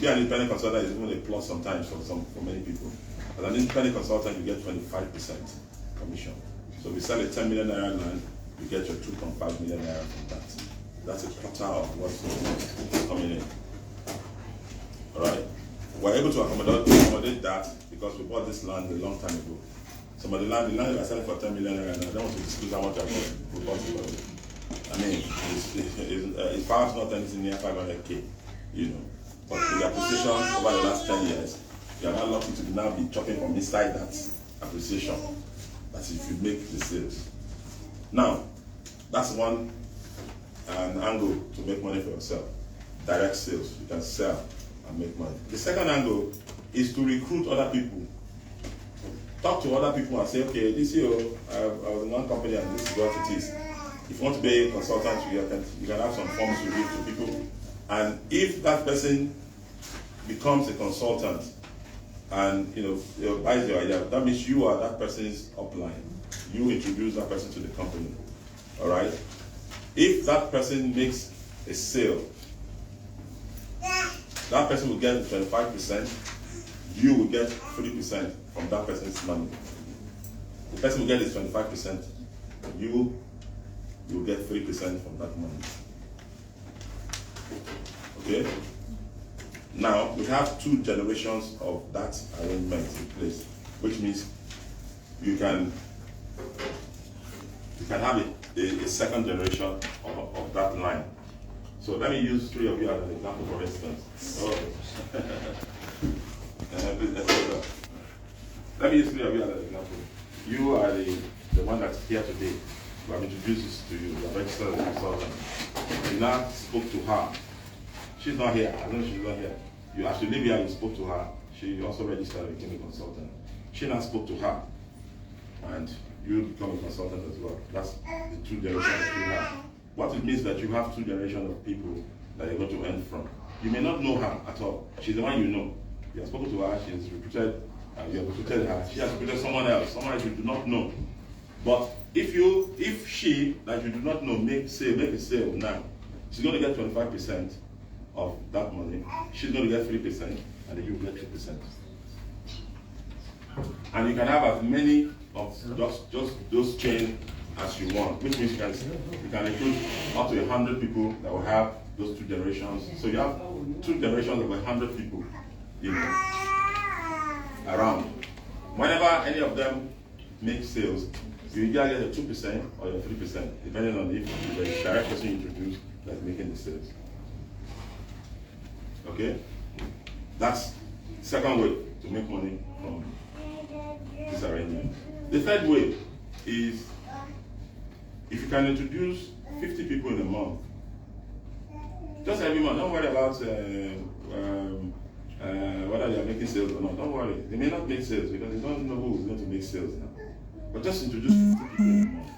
be an independent consultant is even a plus sometimes for many people. As an independent consultant, you get 25% commission. So if you sell a 10 million naira land, you get your 2.5 million naira from that. That's a quarter of what's coming in. Alright? We're able to accommodate that because we bought this land a long time ago. Some of the land we are selling for 10 million naira, and I don't want to disclose how much we bought it for. I mean, it's perhaps not anything near 500k, you know. But with the acquisition over the last 10 years, you are now lucky to now be chopping from inside that acquisition. That's if you make the sales. Now, that's one angle to make money for yourself. Direct sales. You can sell and make money. The second angle is to recruit other people. Talk to other people and say, okay, this year I was in one company and this is what it is. If you want to be a consultant, you can have some forms to give to people. And if that person becomes a consultant and buys your idea, that means you are that person's upline. You introduce that person to the company. All right? If that person makes a sale, that person will get 25%, you will get 30% from that person's money. The person will get his 25%, you will get 3% from that money. Okay? Now, we have 2 generations of that arrangement in place, which means you can have a second generation of that line. So let me use 3 of you as an example, for instance. Let me use 3 of you as an example. You are the one that's here today. We have introduced this to you. You are registered as a consultant. You now spoke to her. She's not here. I know she's not here. You have to leave here. You spoke to her. She also registered and became a consultant. She now spoke to her, and you become a consultant as well. That's the 2 generations that you have. What it means that you have 2 generations of people that you're going to earn from. You may not know her at all. She's the one you know. You have spoken to her. She has recruited. You have recruited her. She has recruited someone else. Someone you do not know. But if she that you do not know make a sale now, she's going to get 25% of that money. She's going to get 3%, and then you get 2%. And you can have as many of just those chains as you want, which means you can recruit up to 100 people that will have those 2 generations. So you have 2 generations of 100 people, around. Whenever any of them make sales, you either get a 2% or a 3%, depending on if the direct person you introduce that's making the sales. Okay? That's the second way to make money from this arrangement. The third way is if you can introduce 50 people in a month, just every month. Don't worry about whether they are making sales or not. Don't worry. They may not make sales because they don't know who is going to make sales now. but just introduce 50 people in a month.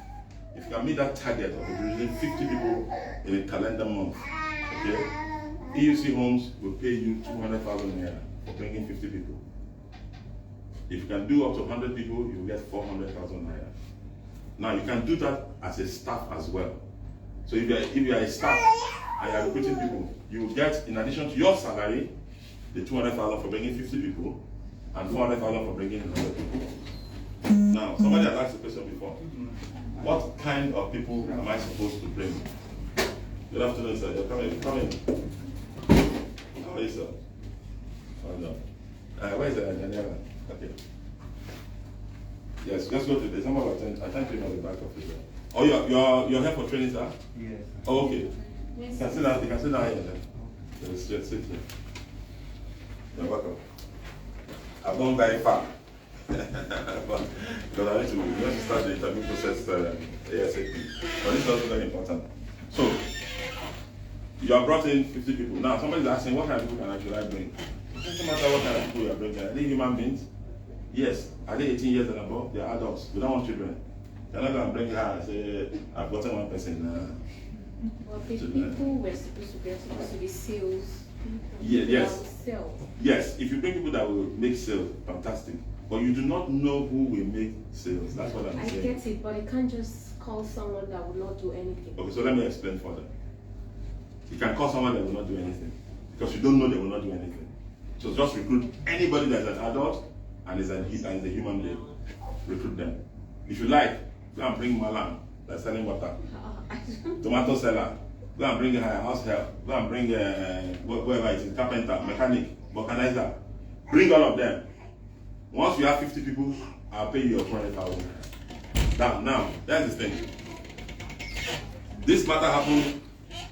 If you can meet that target of introducing 50 people in a calendar month, okay, EUC Homes will pay you 200,000 naira for bringing 50 people. If you can do up to 100 people, you will get 400,000 naira. Now you can do that as a staff as well. So if you are a staff and you are recruiting people, you will get, in addition to your salary, the 200,000 for bringing 50 people and 400,000 for bringing 100 people. Now, somebody has asked the question before. What kind of people am I supposed to bring? Good afternoon, sir. You're coming. Come in. How are you, sir? Oh, no. Where is the Daniela? Okay. Yes, let's go to this. Someone attend to him at the back of the door. Oh, you're here for training, sir? Yes. Oh, okay. Yes. You can sit down here then. Yes, just sit here. You're welcome. I've gone very far. Because I need to start the interview process ASAP. But this is also very important. So, you have brought in 50 people. Now, somebody is asking, what kind of people can I bring? It doesn't matter what kind of people you are bringing. Are they human beings? Yes. Are they 18 years and above? They are adults. We don't want children. You're not going to bring her and say, I've gotten one person. Well, the people were supposed to be sales people. Yes. Sell. Yes. If you bring people that will make sales, fantastic. But you do not know who will make sales. That's what I'm saying. I get it, but I can't just call someone that will not do anything. Okay, so let me explain further. You can call someone that will not do anything because you don't know they will not do anything. So just recruit anybody that's an adult and is a human being. Recruit them. If you like, go and bring Malam that's selling water. Tomato seller. Go and bring a house help. Go and bring whoever it is, carpenter, mechanic, vulcanizer. Bring all of them. Once you have 50 people, I'll pay you your 20,000. Now, that's the thing. This matter happened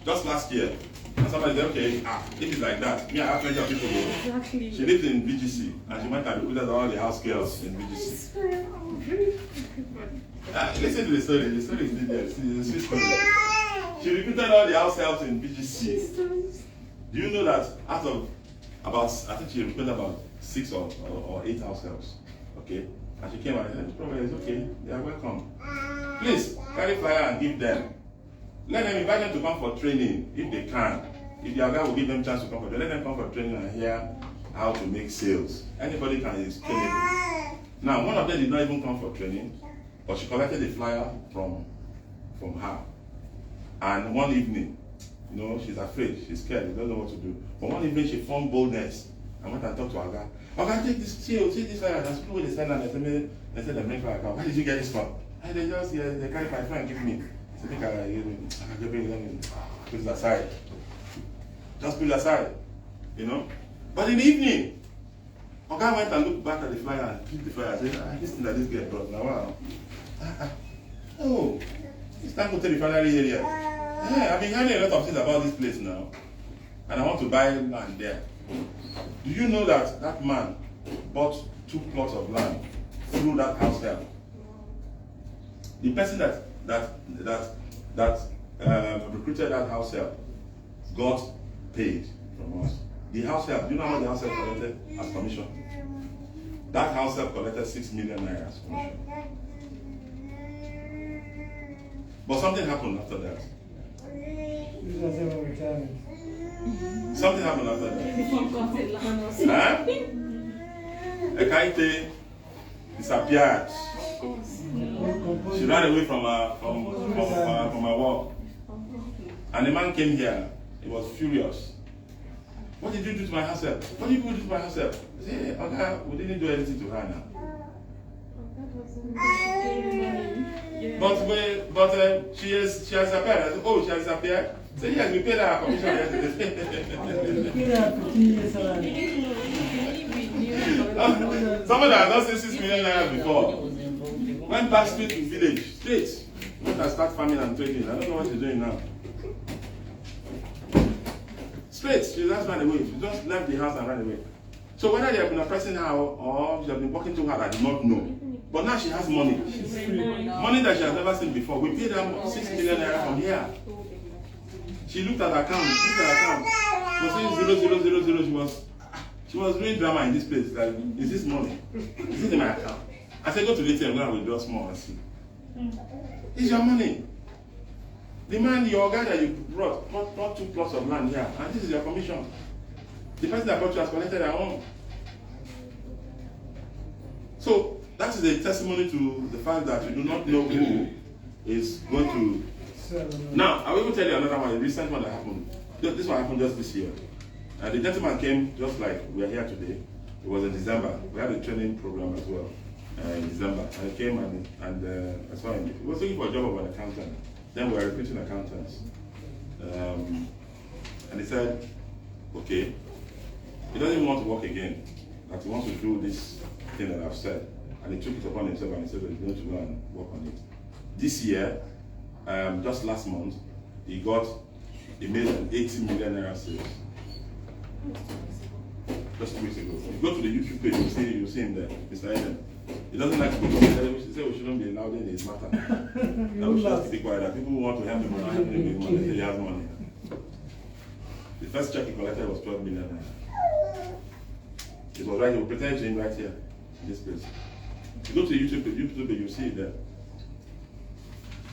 just last year. And somebody said, okay, if it's like that, me, I have plenty of people though. Exactly. She lived in BGC and she went and recruited all the house girls in BGC. Listen to the story. The story is there. It's a sweet story. She recruited all the house helps in BGC. Do you know that out of about, I think she recruited about 6 or 8 house helps. Okay? And she came and said, "Problem is okay, they are welcome. Please carry flyer and give them. Let them invite them to come for training if they can. If the guy will give them a chance to come for training, let them come for training and hear how to make sales. Anybody can is trainable." Now, one of them did not even come for training, but she collected a flyer from her. And one evening, she's afraid, she's scared, she doesn't know what to do. But one evening she formed boldness and went and talked to her guy. "Okay, take this flyer. That's people they send and they said they make flyer. Where did you get this from?" And they just they carry my friend give me. So I think I give it, let me put it aside. Just put it aside. But in the evening, Oga went and looked back at the flyer and picked the flyer and said, "This thing that this girl brought now, wow. Oh, it's time to take the refinery area. I've been hearing a lot of things about this place now. And I want to buy land there. Do you know that that man bought 2 plots of land through that house help? The person that recruited that house help got paid from us. The house help, do you know how much the house help collected as commission? That house help collected 6 million naira as commission. But something happened after that. Something happened after that. Ekaite disappeared. She ran away from her work. And the man came here. He was furious. "What did you do to my house help? What did you do to my house help?" I said, "Okay, we didn't do anything to her now." But she has disappeared. I said, "Oh, she has disappeared?" I said, "Yes, we paid her commission yesterday." Someone that has not seen 6 million naira before went back straight to village, straight. Went and start farming and trading. I don't know what she's doing now. Straight, she just ran away. She just left the house and ran away. So whether they have been oppressing her or she has been working too hard, I do not know. But now she has money. Money that she has never seen before. We paid her 6 million naira from here. She looked at her account. She was saying 0,000. She was doing drama in this place. Like, is this money? Is it in my account? I said, go to the ATM, go and withdraw small and see. It's your money. The man, your guy that you brought 2 plots of land here, and this is your commission. The person that brought you has collected their own. So that is a testimony to the fact that you do not know who is going to. Now, I will tell you another one, a recent one that happened. This one happened just this year. The gentleman came just like we are here today. It was in December. We had a training program as well in December. And he came and I saw him. He was looking for a job of an accountant. Then we were recruiting accountants. And he said, okay, he doesn't want to work again. That he wants to do this thing that I've said. And he took it upon himself and he said that he's going to go and work on it. This year, just last month, he made an 80 million naira sales. Just 2 weeks ago. If you go to the YouTube page, you'll see him there, Mr. Eden. He doesn't like to be talking. He said we shouldn't be loud in his matter. That we should just keep quiet. That people who want to help him or not help him with money, they say he has money. The first check he collected was 12 million naira. It was right here. We pretended to him right here, in this place. If you go to YouTube, you'll see it there.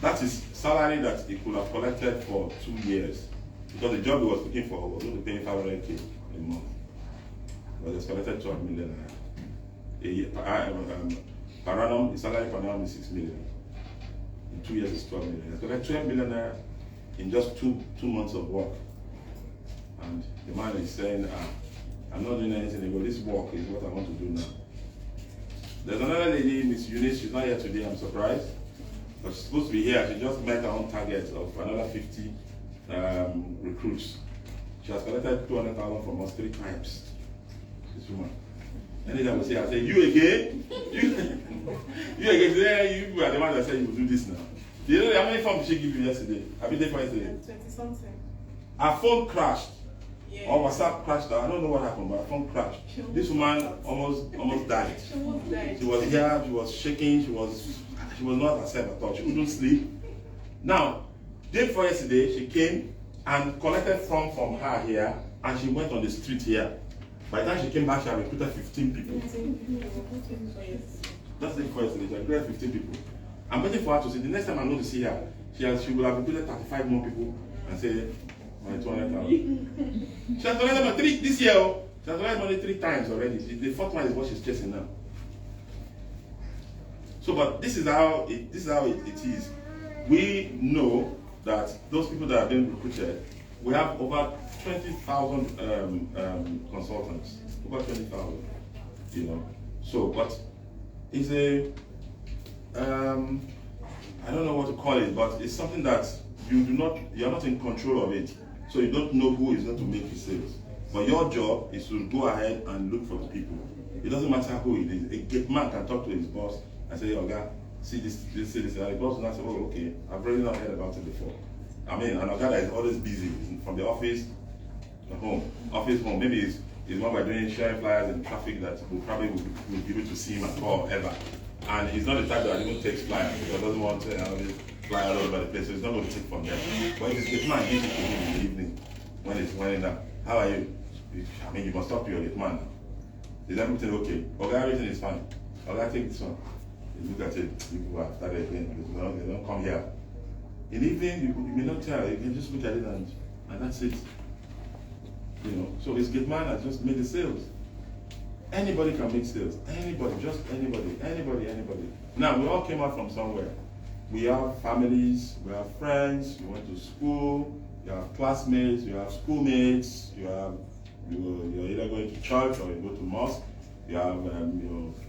That is salary that he could have collected for 2 years. Because the job he was looking for was going to pay 500K a month. But he's collected 12 million naira. A year, per annum, his salary per annum is 6 million. In 2 years, it's 12 million. He's collected 12 million naira in just two months of work. And the man is saying, I'm not doing anything. But this work is what I want to do now. There's another lady, Miss Eunice. She's not here today. I'm surprised. But she's supposed to be here. She just met her own target of another 50 recruits. She has collected 200,000 from us 3 times. This woman. Anytime we say, I say, you again? You again? Today, you are the one that said you will do this now. Do you know how many forms did she give you yesterday? Have you taken yesterday? 20-something. Her phone crashed. Yeah. Or WhatsApp crashed. I don't know what happened, but her phone crashed. This woman almost died. She almost died. She was here, she was shaking, she was not herself at all. She couldn't sleep. Now, day before yesterday, she came and collected from her here, and she went on the street here. By the time she came back, she had recruited 15 people. That's the day before yesterday. She had recruited 15 people. I'm waiting for her to see. The next time I'm going to see her, she will have recruited 35 more people and say, my 200,000. She has collected money this year. She has collected money 3 times already. The 4th one is what she's chasing now. So, but this is how it is. We know that those people that have been recruited, we have over 20,000 consultants. Over 20,000, you know. So, but it's I don't know what to call it, but it's something that you're not in control of it. So you don't know who is going to make the sales. But your job is to go ahead and look for the people. It doesn't matter who it is. A gate man can talk to his boss and say, Oga, see this. And the boss will not say, oh, okay, I've really not heard about it before. I mean, an Oga that is always busy from the office to home. Office, home. Maybe it's one by doing sharing flyers in traffic that will probably will be able to see him at all, ever. And he's not the type that even takes flyers because he doesn't want to fly all over the place. So he's not going to take from them. But if it's man, he gives it to him in the evening when it's winding up. How are you? I mean, you must talk to your gate man now. Is everything okay? Okay, everything is fine. Okay, take this one. You look at it, people have started again. They don't come here. In the evening, you may not tell. You can just look at it and that's it. You know. So his gate man has just made the sales. Anybody can make sales. Anybody, just anybody. Now, we all came out from somewhere. We have families, we have friends, we went to school, you have classmates, you have schoolmates, you're either going to church or you go to mosque, you have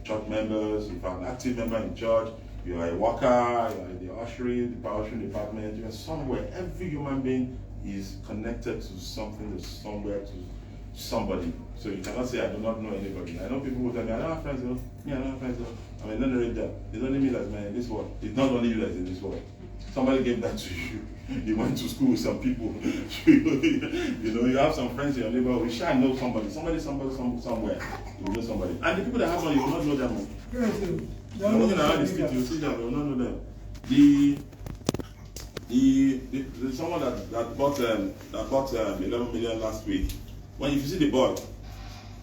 church members, you have an active member in church, you are a worker, you are in the ushering department, you are somewhere. Every human being is connected to something, to somewhere, to somebody. So you cannot say, I do not know anybody. I know people who tell me, I don't have friends, though. I don't have friends, though. I mean, don't read that. It's only me that's in this world. It's not only you that's in this world. Somebody gave that to you. You went to school with some people. You have some friends in your neighborhood. You shall know somebody. Somewhere. You know somebody. And the people that have money, you will not know them. You're walking around the street, you will see them, you will not know them. The someone that bought 11 million last week. When you see the boy,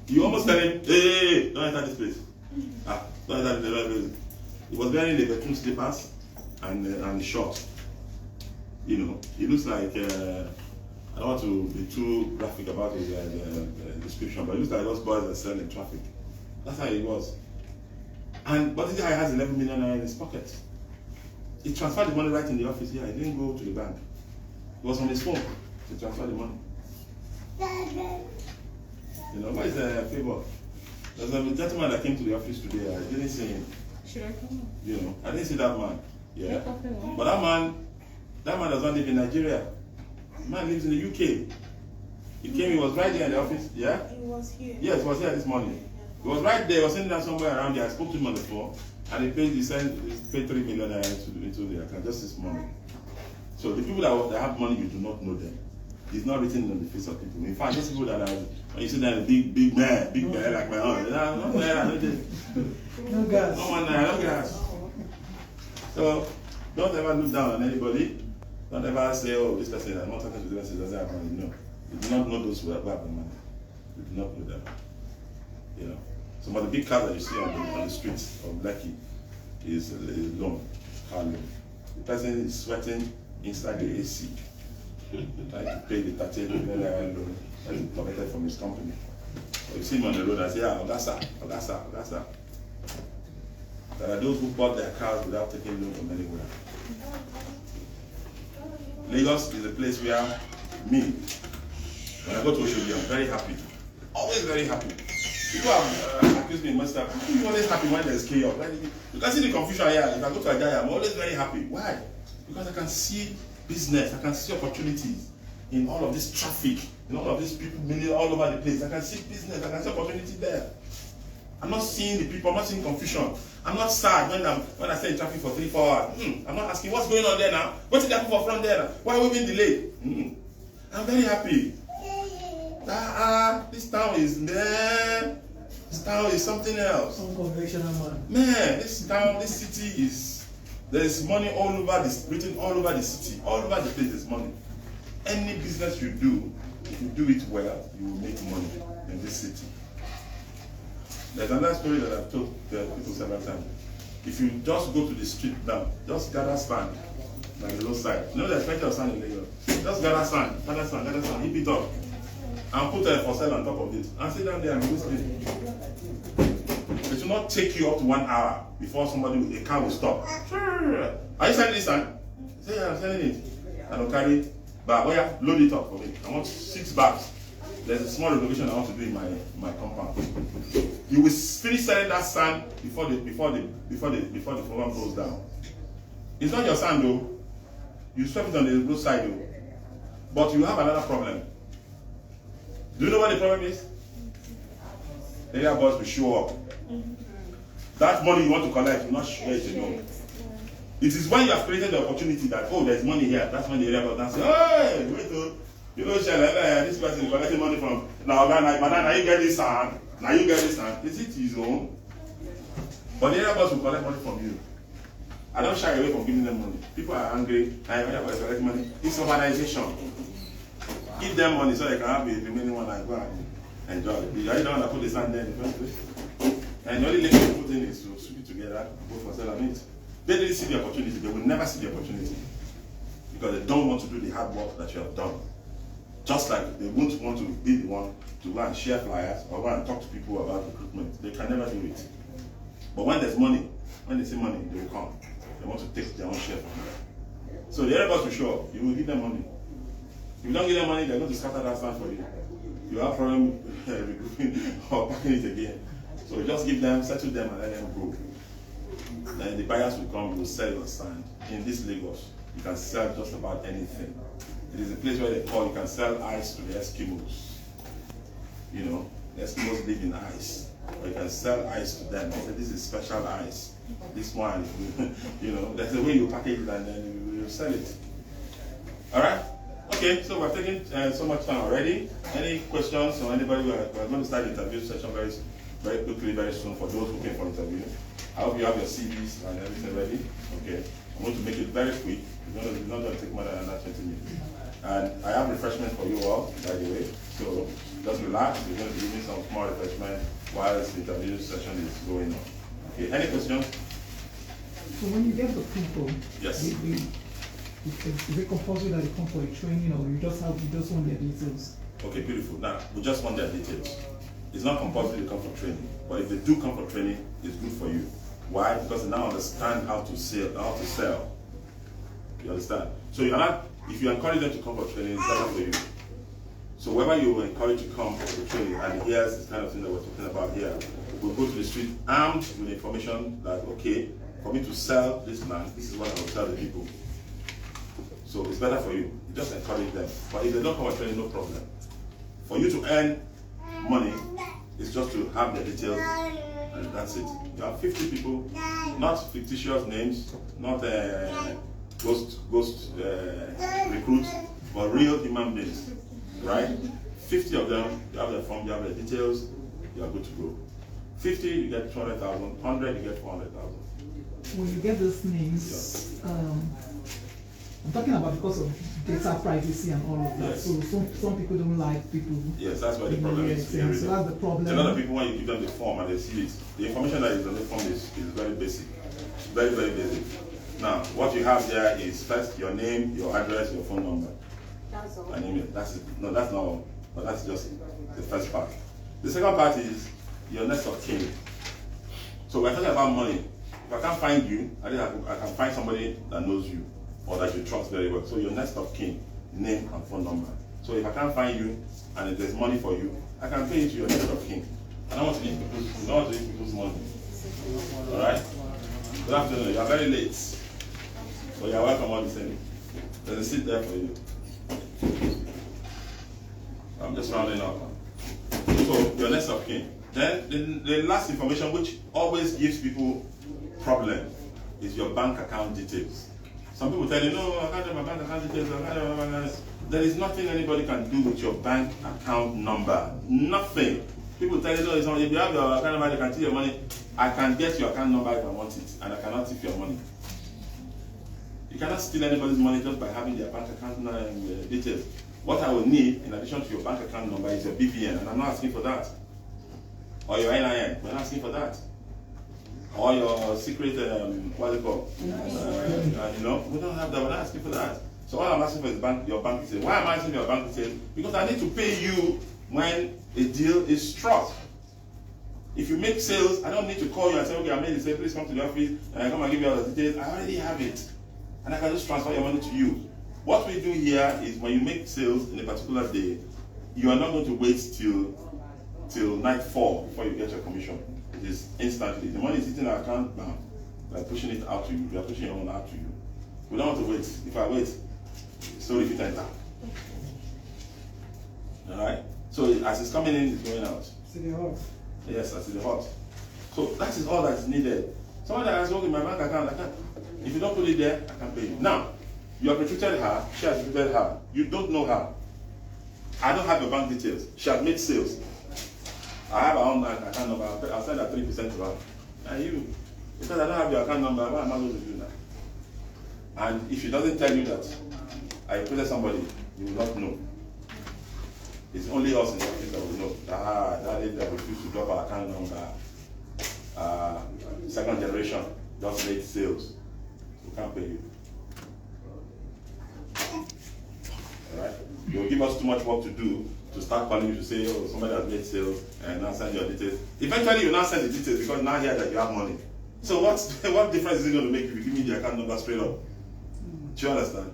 you almost tell him, hey, don't enter this place. Don't enter this place. He was wearing the bedroom slippers and shorts. You know, he looks like, I don't want to be too graphic about his description, but he looks like those boys that sell in traffic. That's how he was. But this guy has 11 million naira in his pocket. He transferred the money right in the office here. He didn't go to the bank. He was on his phone to transfer the money. You know, what is the favor? There's a gentleman that came to the office today. I didn't see him. Should I come? You know, I didn't see that man. Yeah. But that man does not live in Nigeria. The man lives in the UK. He came, he was right there in the office. Yeah? He was here. Yes, he was here this morning. He was right there, he was sitting down somewhere around there. I spoke to him on the phone, and he paid 3 million into the account just this morning. So the people that have money, you do not know them. It's not written on the face of people. In fact, those people that are, when you see them, big man like my own, no gas. No gas. So don't ever look down on anybody. Don't ever say, oh, this person, I'm not talking to this person, doesn't have money. No. You do not know those who have the money. You do not know them. You know. Some of the big cars that you see on the streets of Lekki is loan, car loan. The person is sweating inside the AC. Trying to pay the 30 million loan that is collected from his company. So you see him on the road and say, Ogasa. There are those who bought their cars without taking loan from anywhere. Lagos is a place where when I go to Oshodi, I'm very happy. Always very happy. People have accused me much time. I'm always happy when there's chaos. You can see the confusion here. If I go to Ajaya, I'm always very happy. Why? Because I can see business, I can see opportunities in all of this traffic, in all of these people milling all over the place. I can see business, I can see opportunity there. I'm not seeing the people, I'm not seeing confusion. I'm not sad when I stay in traffic for 3-4 hours. I'm not asking what's going on there now. What's the happen for front there now? Why are we being delayed? I'm very happy. This town is there. This town is something else. Unconventional man. Man, this town, this city is. There's money all over this, written all over the city, all over the place. There's money. Any business you do, if you do it well, you will make money in this city. There's another story that I've told people several times. If you just go to the street now, just gather sand, like the roadside. You know there's plenty of sand in Lagos. Just gather sand, heap it up, and put a for sale on top of it, and sit down there and listen. It will not take you up to 1 hour before a car will stop. Sure. Are you selling this sand? Say, yeah, I'm selling it. And I'll carry bag. Oh yeah, load it up for me. I want 6 bags. There's a small renovation I want to do in my compound. You will finish selling that sand before the program goes down. It's not your sand though. You swept it on the roadside though. But you have another problem. Do you know what the problem is? The area boss will show up. That money you want to collect, you're not sure it alone. It is when you have created the opportunity that, oh, there's money here. That's when the area boss will say, hey, wait till you know, this person is collecting money from now you get this sand. Now you get this sand. Is it his own? But the area boss will collect money from you. I don't shy away from giving them money. People are angry. I collect money. It's urbanization. Give them money so they can have the remaining one and go and enjoy. You are the one that put the sand there in the first place. And the only thing you put in is to sweep it together, go for sell and eat. They didn't see the opportunity. They will never see the opportunity. Because they don't want to do the hard work that you have done. Just like they won't want to be the one to go and share flyers or go and talk to people about recruitment. They can never do it. But when there's money, when they see money, they will come. They want to take their own share from you. So the other boss will show up. You will give them money. If you don't give them money, they're going to scatter that stand for you. You have problem recruiting or packing it again. So just give them, settle them, and let them go. Then the buyers will come, you will sell your sand. In this Lagos, you can sell just about anything. It is a place where they call, you can sell ice to the Eskimos. You know, the Eskimos live in ice. Or you can sell ice to them. They say, this is special ice. This one, you know, there's a way you package it and then you sell it. Alright? Okay, so we're taking so much time already. Any questions or anybody? We're going to start the interview session very quickly, very soon for those who came for interview. I hope you have your CVs and everything ready. Okay, I'm going to make it very quick. It's not going to take more than another 20 minutes. And I have refreshment for you all, by the way. So just relax. We're going to be giving some small refreshment while this interview session is going on. Okay, any questions? So when you get the people, Yes. is it compulsory that they come for a training, or you just want their details? Okay, beautiful. Now, we just want their details. It's not compulsory to come for training, but if they do come for training, it's good for you. Why? Because they now understand how to sell. You understand? So if you encourage them to come for training, it's better for you. So wherever you encourage to come for the training, and here's this kind of thing that we're talking about here, we'll go to the street armed with information that, okay, for me to sell this land, this is what I will tell the people. So it's better for you. You just encourage them. But if they don't come for training, no problem. For you to earn money, it's just to have the details, and that's it. You have 50 people, not fictitious names, not ghost recruits, but real human beings, right? 50 of them, you have their form, you have their details, you are good to go. 50, you get 200,000. 100, you get 400,000. When you get those names, I'm talking about because of data privacy and all of that. Yes. So some people don't like people. Yes, that's why the problem is. So that's the problem. A lot of people, when you give them the form and they see it, the information that is on the form is very basic. Very, very basic. Now, what you have there is first your name, your address, your phone number. That's all. And email. That's it. No, that's not all. But that's just the first part. The second part is your next of kin. So we're talking about money. If I can't find you, I can find somebody that knows you or that you trust very well. So your next of kin, name and phone number. So if I can't find you and if there's money for you, I can pay you to your next of kin. I don't want to eat people's money. Alright? Good afternoon. You are very late. So you are welcome all the same. There's a seat there for you. I'm just rounding up. So your next of kin. Then the last information which always gives people problem is your bank account details. Some people tell you, no, I can't have my bank account details. There is nothing anybody can do with your bank account number. Nothing. People tell you, no, if you have your account number, they can steal your money. I can get your account number if I want it, and I cannot take your money. You cannot steal anybody's money just by having their bank account details. What I will need, in addition to your bank account number, is your BVN, and I'm not asking for that. Or your NIN, we're not asking for that. Or your secret, what do you call? We don't have that, we're not asking for that. So all I'm asking for is your bank details. Why am I asking for your bank details? Because I need to pay you when a deal is struck. If you make sales, I don't need to call you and say, okay, I made the sale, please come to the office and come and give you all the details. I already have it. And I can just transfer your money to you. What we do here is when you make sales in a particular day, you are not going to wait till nightfall before you get your commission. It is instantly. The money is hitting our account, bam. We are pushing it out to you. We are pushing your own out to you. We don't want to wait. If I wait, so if it enter. Alright? So as it's coming in, it's going out. See the hot. Yes, I see the hot. So that is all that is needed. Somebody asks, okay, my bank account, I can't. If you don't put it there, I can pay you. Now, you have recruited her, she has recruited her. You don't know her. I don't have your bank details. She has made sales. I have her own account number. I'll send her 3% to her. And you, because I don't have your account number, what am I going to do now? And if she doesn't tell you that I recruited somebody, you will not know. It's only us in the office that will know. That lady that refused to drop our account number, second generation, just made sales. We can't pay you. Alright? You'll give us too much work to do to start calling you to say, oh, somebody has made sales and now send your details. Eventually, you now send the details because now here that you have money. So what difference is it going to make if you give me the account number straight up? Do you understand?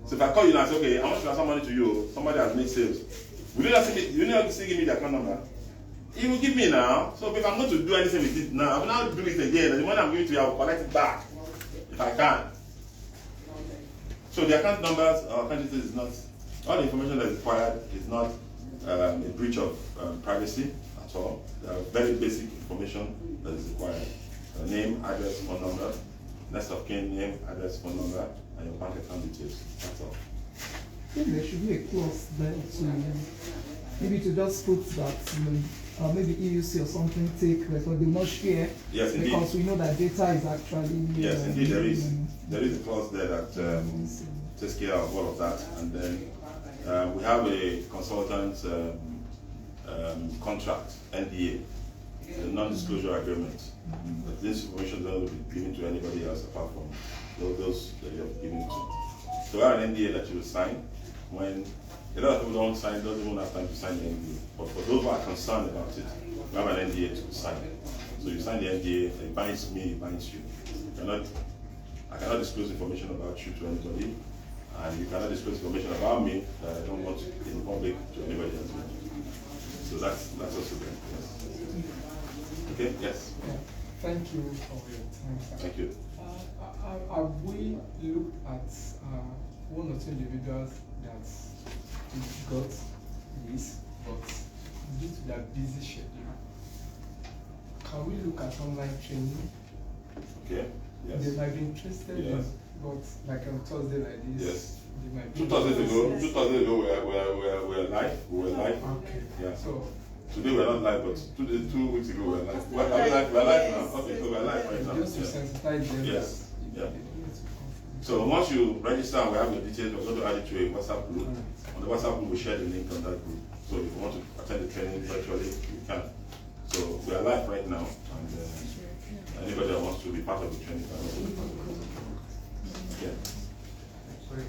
So if I call you now and say, okay, I want to transfer money to you, somebody has made sales. Will you not still give me the account number? You will give me now. So if I'm going to do anything with it now, I will now do it again. And the money I'm giving to you, I will collect it back if I can. So the account numbers or account details is not, all the information that is required is not a breach of privacy at all. There are very basic information that is required. Name, address, phone number, next of kin, name, address, phone number, and your bank account details. That's all. I think there should be a clause there to maybe to just put that maybe EUC or something take record, they must share. Yes, indeed. Because we know that data is actually. Yes, indeed, there is a clause there that takes care of all of that, and then we have a consultant contract, NDA, a non-disclosure agreement. That this information doesn't be given to anybody else apart from those that you have given to. So we have an NDA that you will sign. When a lot of people don't sign, don't even have time to sign the NDA. But for those who are concerned about it, we have an NDA to sign. So you sign the NDA, it binds me, it binds you. I cannot disclose information about you to anybody, and you cannot disclose information about me that I don't want in public to anybody else. So that's also good. Yes. Okay. Yes. Yeah. Thank you for your time, sir. Thank you. Have we looked at one or two individuals that got this, but due to their busy schedule, can we look at online training? Okay. Yes. They might be interested Yes. in, but like on Thursday like this. Yes. They might be 2 Thursdays ago, we were live. We were live. Okay. Yeah. So Today we're not live, but 2 weeks ago we were live. We're live now. Okay, so we're live right now. just to Yeah. sensitize them. Yes. that Yeah. they need to come. So once you register and we have your details, we're going to add it to a WhatsApp group. On the WhatsApp group, we share the link on that group. So if you want to attend the training virtually, you can. So we are live right now, and anybody that wants to be part of the training can also be part of it. Yeah. Sorry.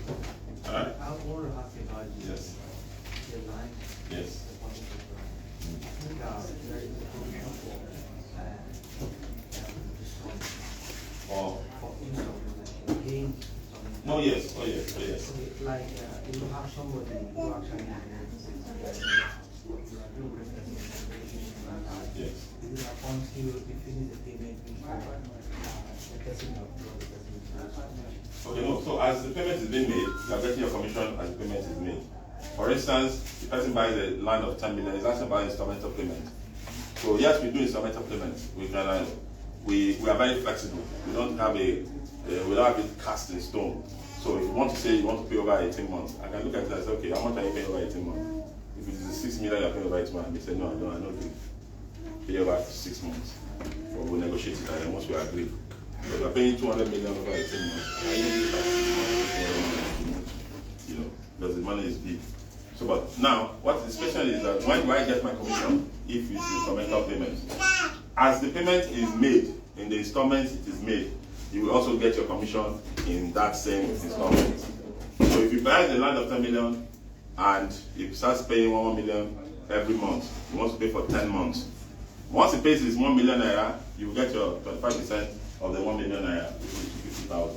All right? I want to ask you about Yes. the line. Yes. I think there is a provision for Oh. paying. No. Yes. Oh yes. Oh yes. Okay, like you have somebody who actually Yes. it is upon you finish the payment before the person of the person. Okay, no, so as the payment is being made, you are getting your commission as the payment is made. For instance, the person buys a land of 10 million, is asking about instrumental payment. So yes, we do instrumental payment. We can, we are very flexible. We don't have it cast in stone. So if you want to say you want to pay over 18 months, I can look at it and say, okay, how much are you paying over 18 months? If it is 6 million you're paying over 18 months, we say, no, I don't pay over 6 months. Or we'll negotiate it, and then once we agree. But we're paying 200 million over 18 months. I need it, you know, because the money is big. So, but now, what the question is that when do I get my commission if it's instrumental payment? As the payment is made, in the installment it is made, you will also get your commission in that same installment. So if you buy the land of 10 million and if you start paying 1 million every month, you want to pay for 10 months. Once it pays is 1 million naira, you will get your 25% of the 1 million naira, which is 50,000.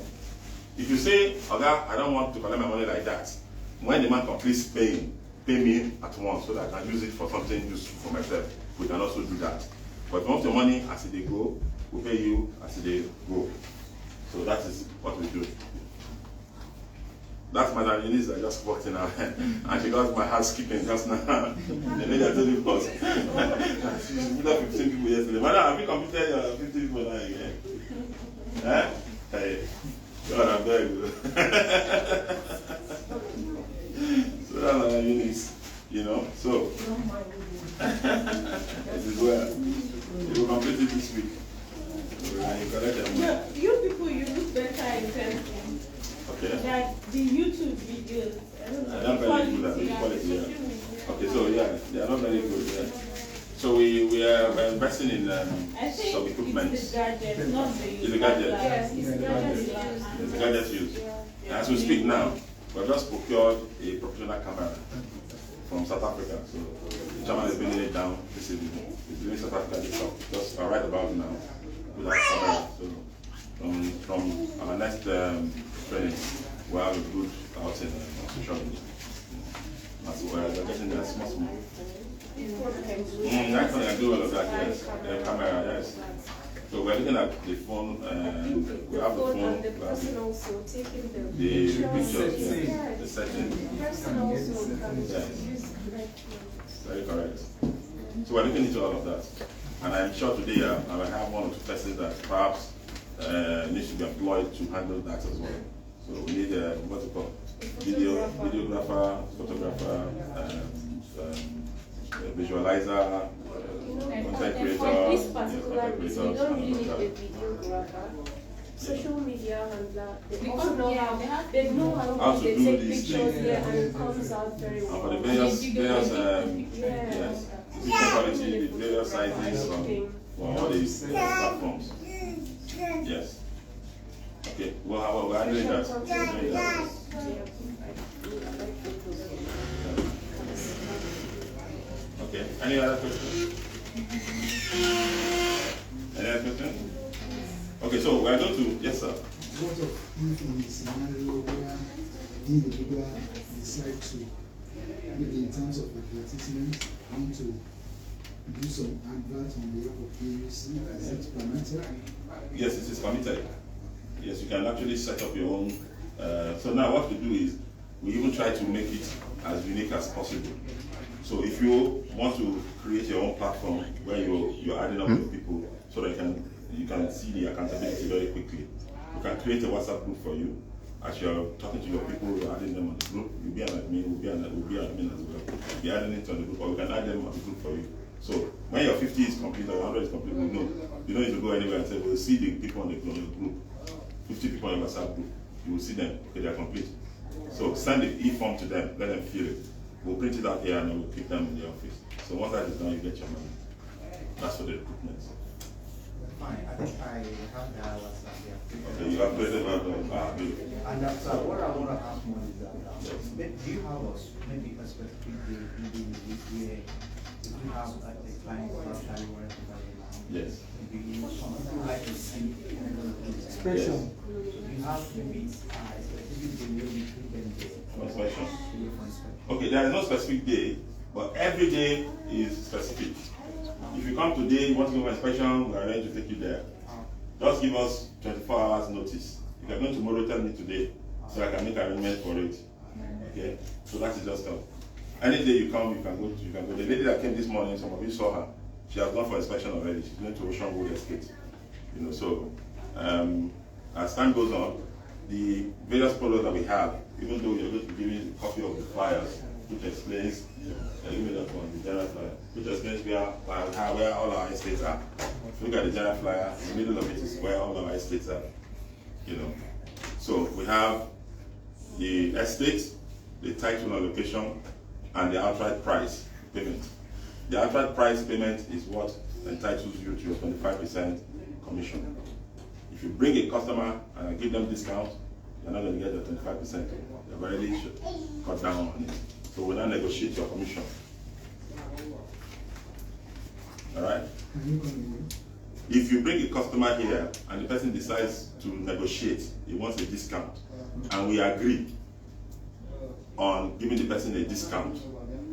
If you say, Oga, I don't want to collect my money like that, when the man completes paying, pay me at once so that I can use it for something useful for myself. We can also do that. But if you want your money as they go, we pay you as they go. So that is what we do. That's Madam Eunice that just walked in our hand, and she got my heart skipping just now. The lady I told you first. She's put 15 people yesterday. Madam, have you completed your 50 people now again? Eh? Hey, God, I'm very good. So that's Madam Eunice, you know. So, it is well. You will complete it this week. And you collect your money. You people, you look better in person. Okay. Like the YouTube videos. I don't know. They're not very good at the quality, yeah. Okay, so yeah, they are not very good. Yeah. So we are investing in I think some equipment. it's the gadget, not the It's the gadget. Yes, it's the gadget. It's the gadget used. As we speak now, we've just procured a professional camera from South Africa. So the chairman is bringing it down this evening. He's doing South Africa this shop. Just right about now with that camera. So from our next training, we'll have a good outing on social media. That's why we're getting that small. I can do all of that, yes. The camera, yes. So we're looking at the phone, we have the phone, The person also taking the pictures, setting. yes, the setting. The person also can Yes. use Very correct. So we're looking into all of that. And I'm sure today I will have 1 or 2 persons that perhaps needs to be employed to handle that as well. So we need what to call videographer, photographer, visualizer, content creator. For this yes, particular content reason, you creators, don't and really need all a that. videographer. Social media handler, they Because also know they know How how to they do take these pictures things. there and it comes out very And for well. the various Yeah. yes, it's different quality, with various sizes from all these platforms. Yes. Okay. Well, how about we're handling that? We're doing that. Okay. Any other questions? Any other questions? Okay, so we're going to, yes, sir. What of if in a scenario where the individual decide to, maybe in terms of advertisement, want to do some advert on behalf of EUC, is it permitted? Yes, it is permitted. Yes, you can actually set up your own. So now what we do is, we even try to make it as unique as possible. So if you want to create your own platform where you're adding up with people so that you can see the accountability very quickly, you can create a WhatsApp group for you. As you're talking to your people, you're adding them on the group. You'll be an admin, we'll be admin as well. You'll be adding it on the group, or we can add them on the group for you. So when your 50 is complete or your 100 is complete, you know, you don't need to go anywhere and say, we'll see the people on the group. 50 people on your WhatsApp group. You will see them, okay, they're complete. So send the e-form to them, let them fill it. We'll print it out here and then we'll keep them in the office. So once that is done, you get your money. That's for the recruitment. Fine, I think I have the WhatsApp here. Okay, you have created beautiful. And what I want to ask more is that, do you have maybe a specific day, maybe in the week where if you have like a client who actually wants to buy a land? Yes. Maybe some people like to see Special. you have maybe a specific day where we treat them For inspection. for inspection. Okay, there is no specific day, but every day is specific. If you come today, you want to go for inspection, we are ready to take you there. Just give us 24 hours notice. If you're going tomorrow, tell me today, so I can make arrangement for it. Okay? So that is just how. Any day you come, you can go. The lady that came this morning, some of you saw her. She has gone for inspection already. She's going to Ocean Wood Estate. You know, so as time goes on, the various products that we have, even though you're going to be giving a copy of the flyers, which explains, give me that one, the general flyer, which explains where all our estates are. Look at the general flyer, in the middle of it is where all our estates are. You know, so we have the estate, the title and location, and the outright price payment. The outright price payment is what entitles you to your 25% commission. If you bring a customer and give them discount, you're not going to get the 25%. You've already cut down on it. So we'll now negotiate your commission. All right? Can you continue? If you bring a customer here and the person decides to negotiate, he wants a discount, and we agree on giving the person a discount,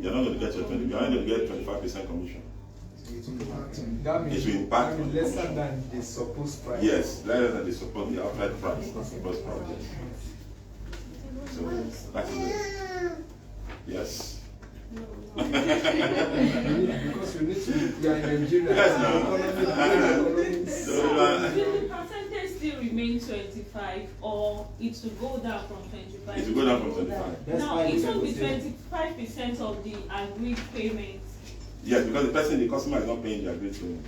you're not going to get your 20%, you're only going to get 25% commission. It will impact on That means It will impact on the lesser commission. than the supposed price. Yes, lesser than the support, the outright price, the supposed price. So that is it. Yes. Because you need to, you are in Nigeria. Yes, now. Will the percentage still remain 25 or it will go down from 25? It will go down from 25. That's Now, fine, it we will be negotiate. 25% of the agreed payment. Yes, because the customer is not paying the agreed payment.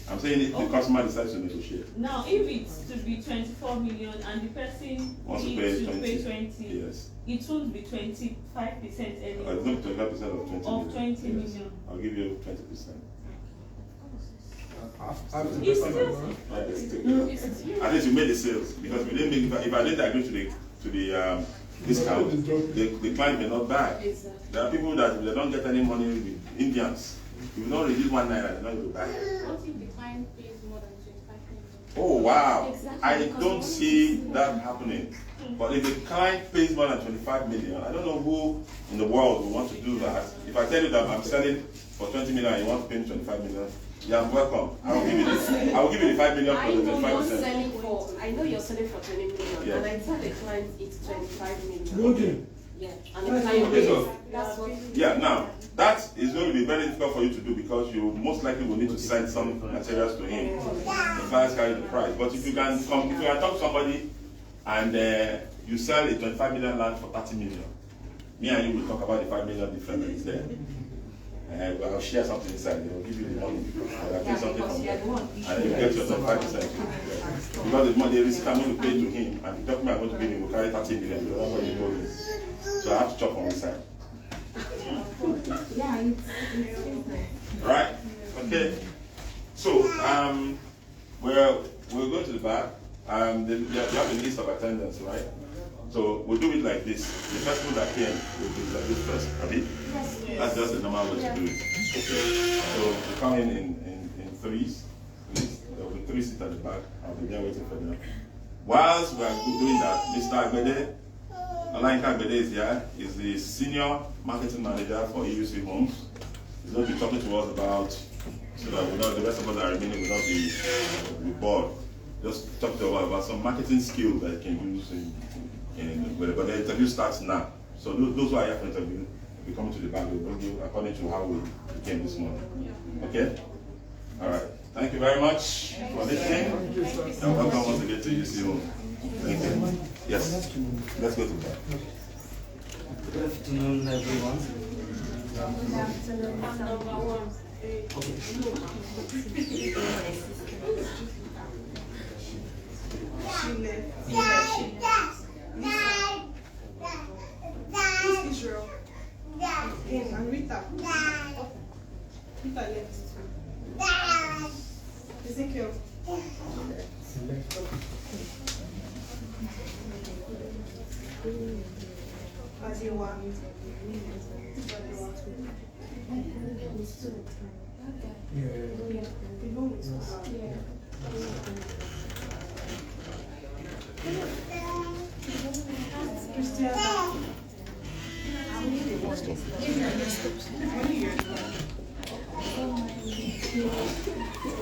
I'm saying if the customer decides to negotiate. Now, if it's to be 24 million and the person Wants to needs pay to 20. pay 20, Yes. it won't be 25% It's anymore. not 25% of 20 Of million. 20 Yes. million. I'll give you 20%. It's still, At least you made the sales, because we didn't make, if I didn't agree to the discount, the client may not buy. Exactly. There are people that if they don't get any money with Indians, if you don't reduce 1 naira, they're not going to buy. What if the client pays more than 25 million? Oh wow, Exactly, I because don't one see is- that happening. But if the client pays more than 25 million, I don't know who in the world will want to do that. If I tell you that I'm selling for 20 million and you want to pay me 25 million, you're welcome. I will give you the 5 million I for the know you're 25%. selling for, I know you're selling for 20 million, Yeah. and I tell the client it's 25 million. Okay. Yeah, and the client Okay, so- pays. That's what. Yeah, now that is going to be very difficult for you to do because you most likely will need to send some materials to him. The clients carry the price. But if you can talk to somebody and you sell a 25 million land for 30 million, me and you will talk about the 5 million difference that is there. I'll share something inside. They'll give you the money. I'll take something from there. And you get your 25%. Because the money, the receipt I'm going to pay to him, and the document I'm going to pay him will carry 30 million. You don't know what you know is. So I have to chop on one side. Yeah, it's Right? Okay. So, we're going to the back. They have a list of attendance, right? So we'll do it like this. The first one that came will do it like this first. Abi? That's just the normal way to do it. Okay. So we come in threes. Please. There will be 3 seats at the back. I'll be there waiting for them. Whilst we are doing that, Mr. Agbede, Alainka Agbede is here. He's the senior marketing manager for EUC Homes. He's going to be talking to us about, so that the rest of us that are remaining will not be bored. Just talk to us about some marketing skills that you can use but the interview starts now. So those who are here for interview will be coming to the back. We'll bring you according to how we came this morning. Okay? All right. Thank you very much for listening. And welcome once again to UC Home. Thank you. Yes. Let's go to the back. Good afternoon, everyone. Israel. And Rita. Rita left. Ezekiel. Adewa. Christian.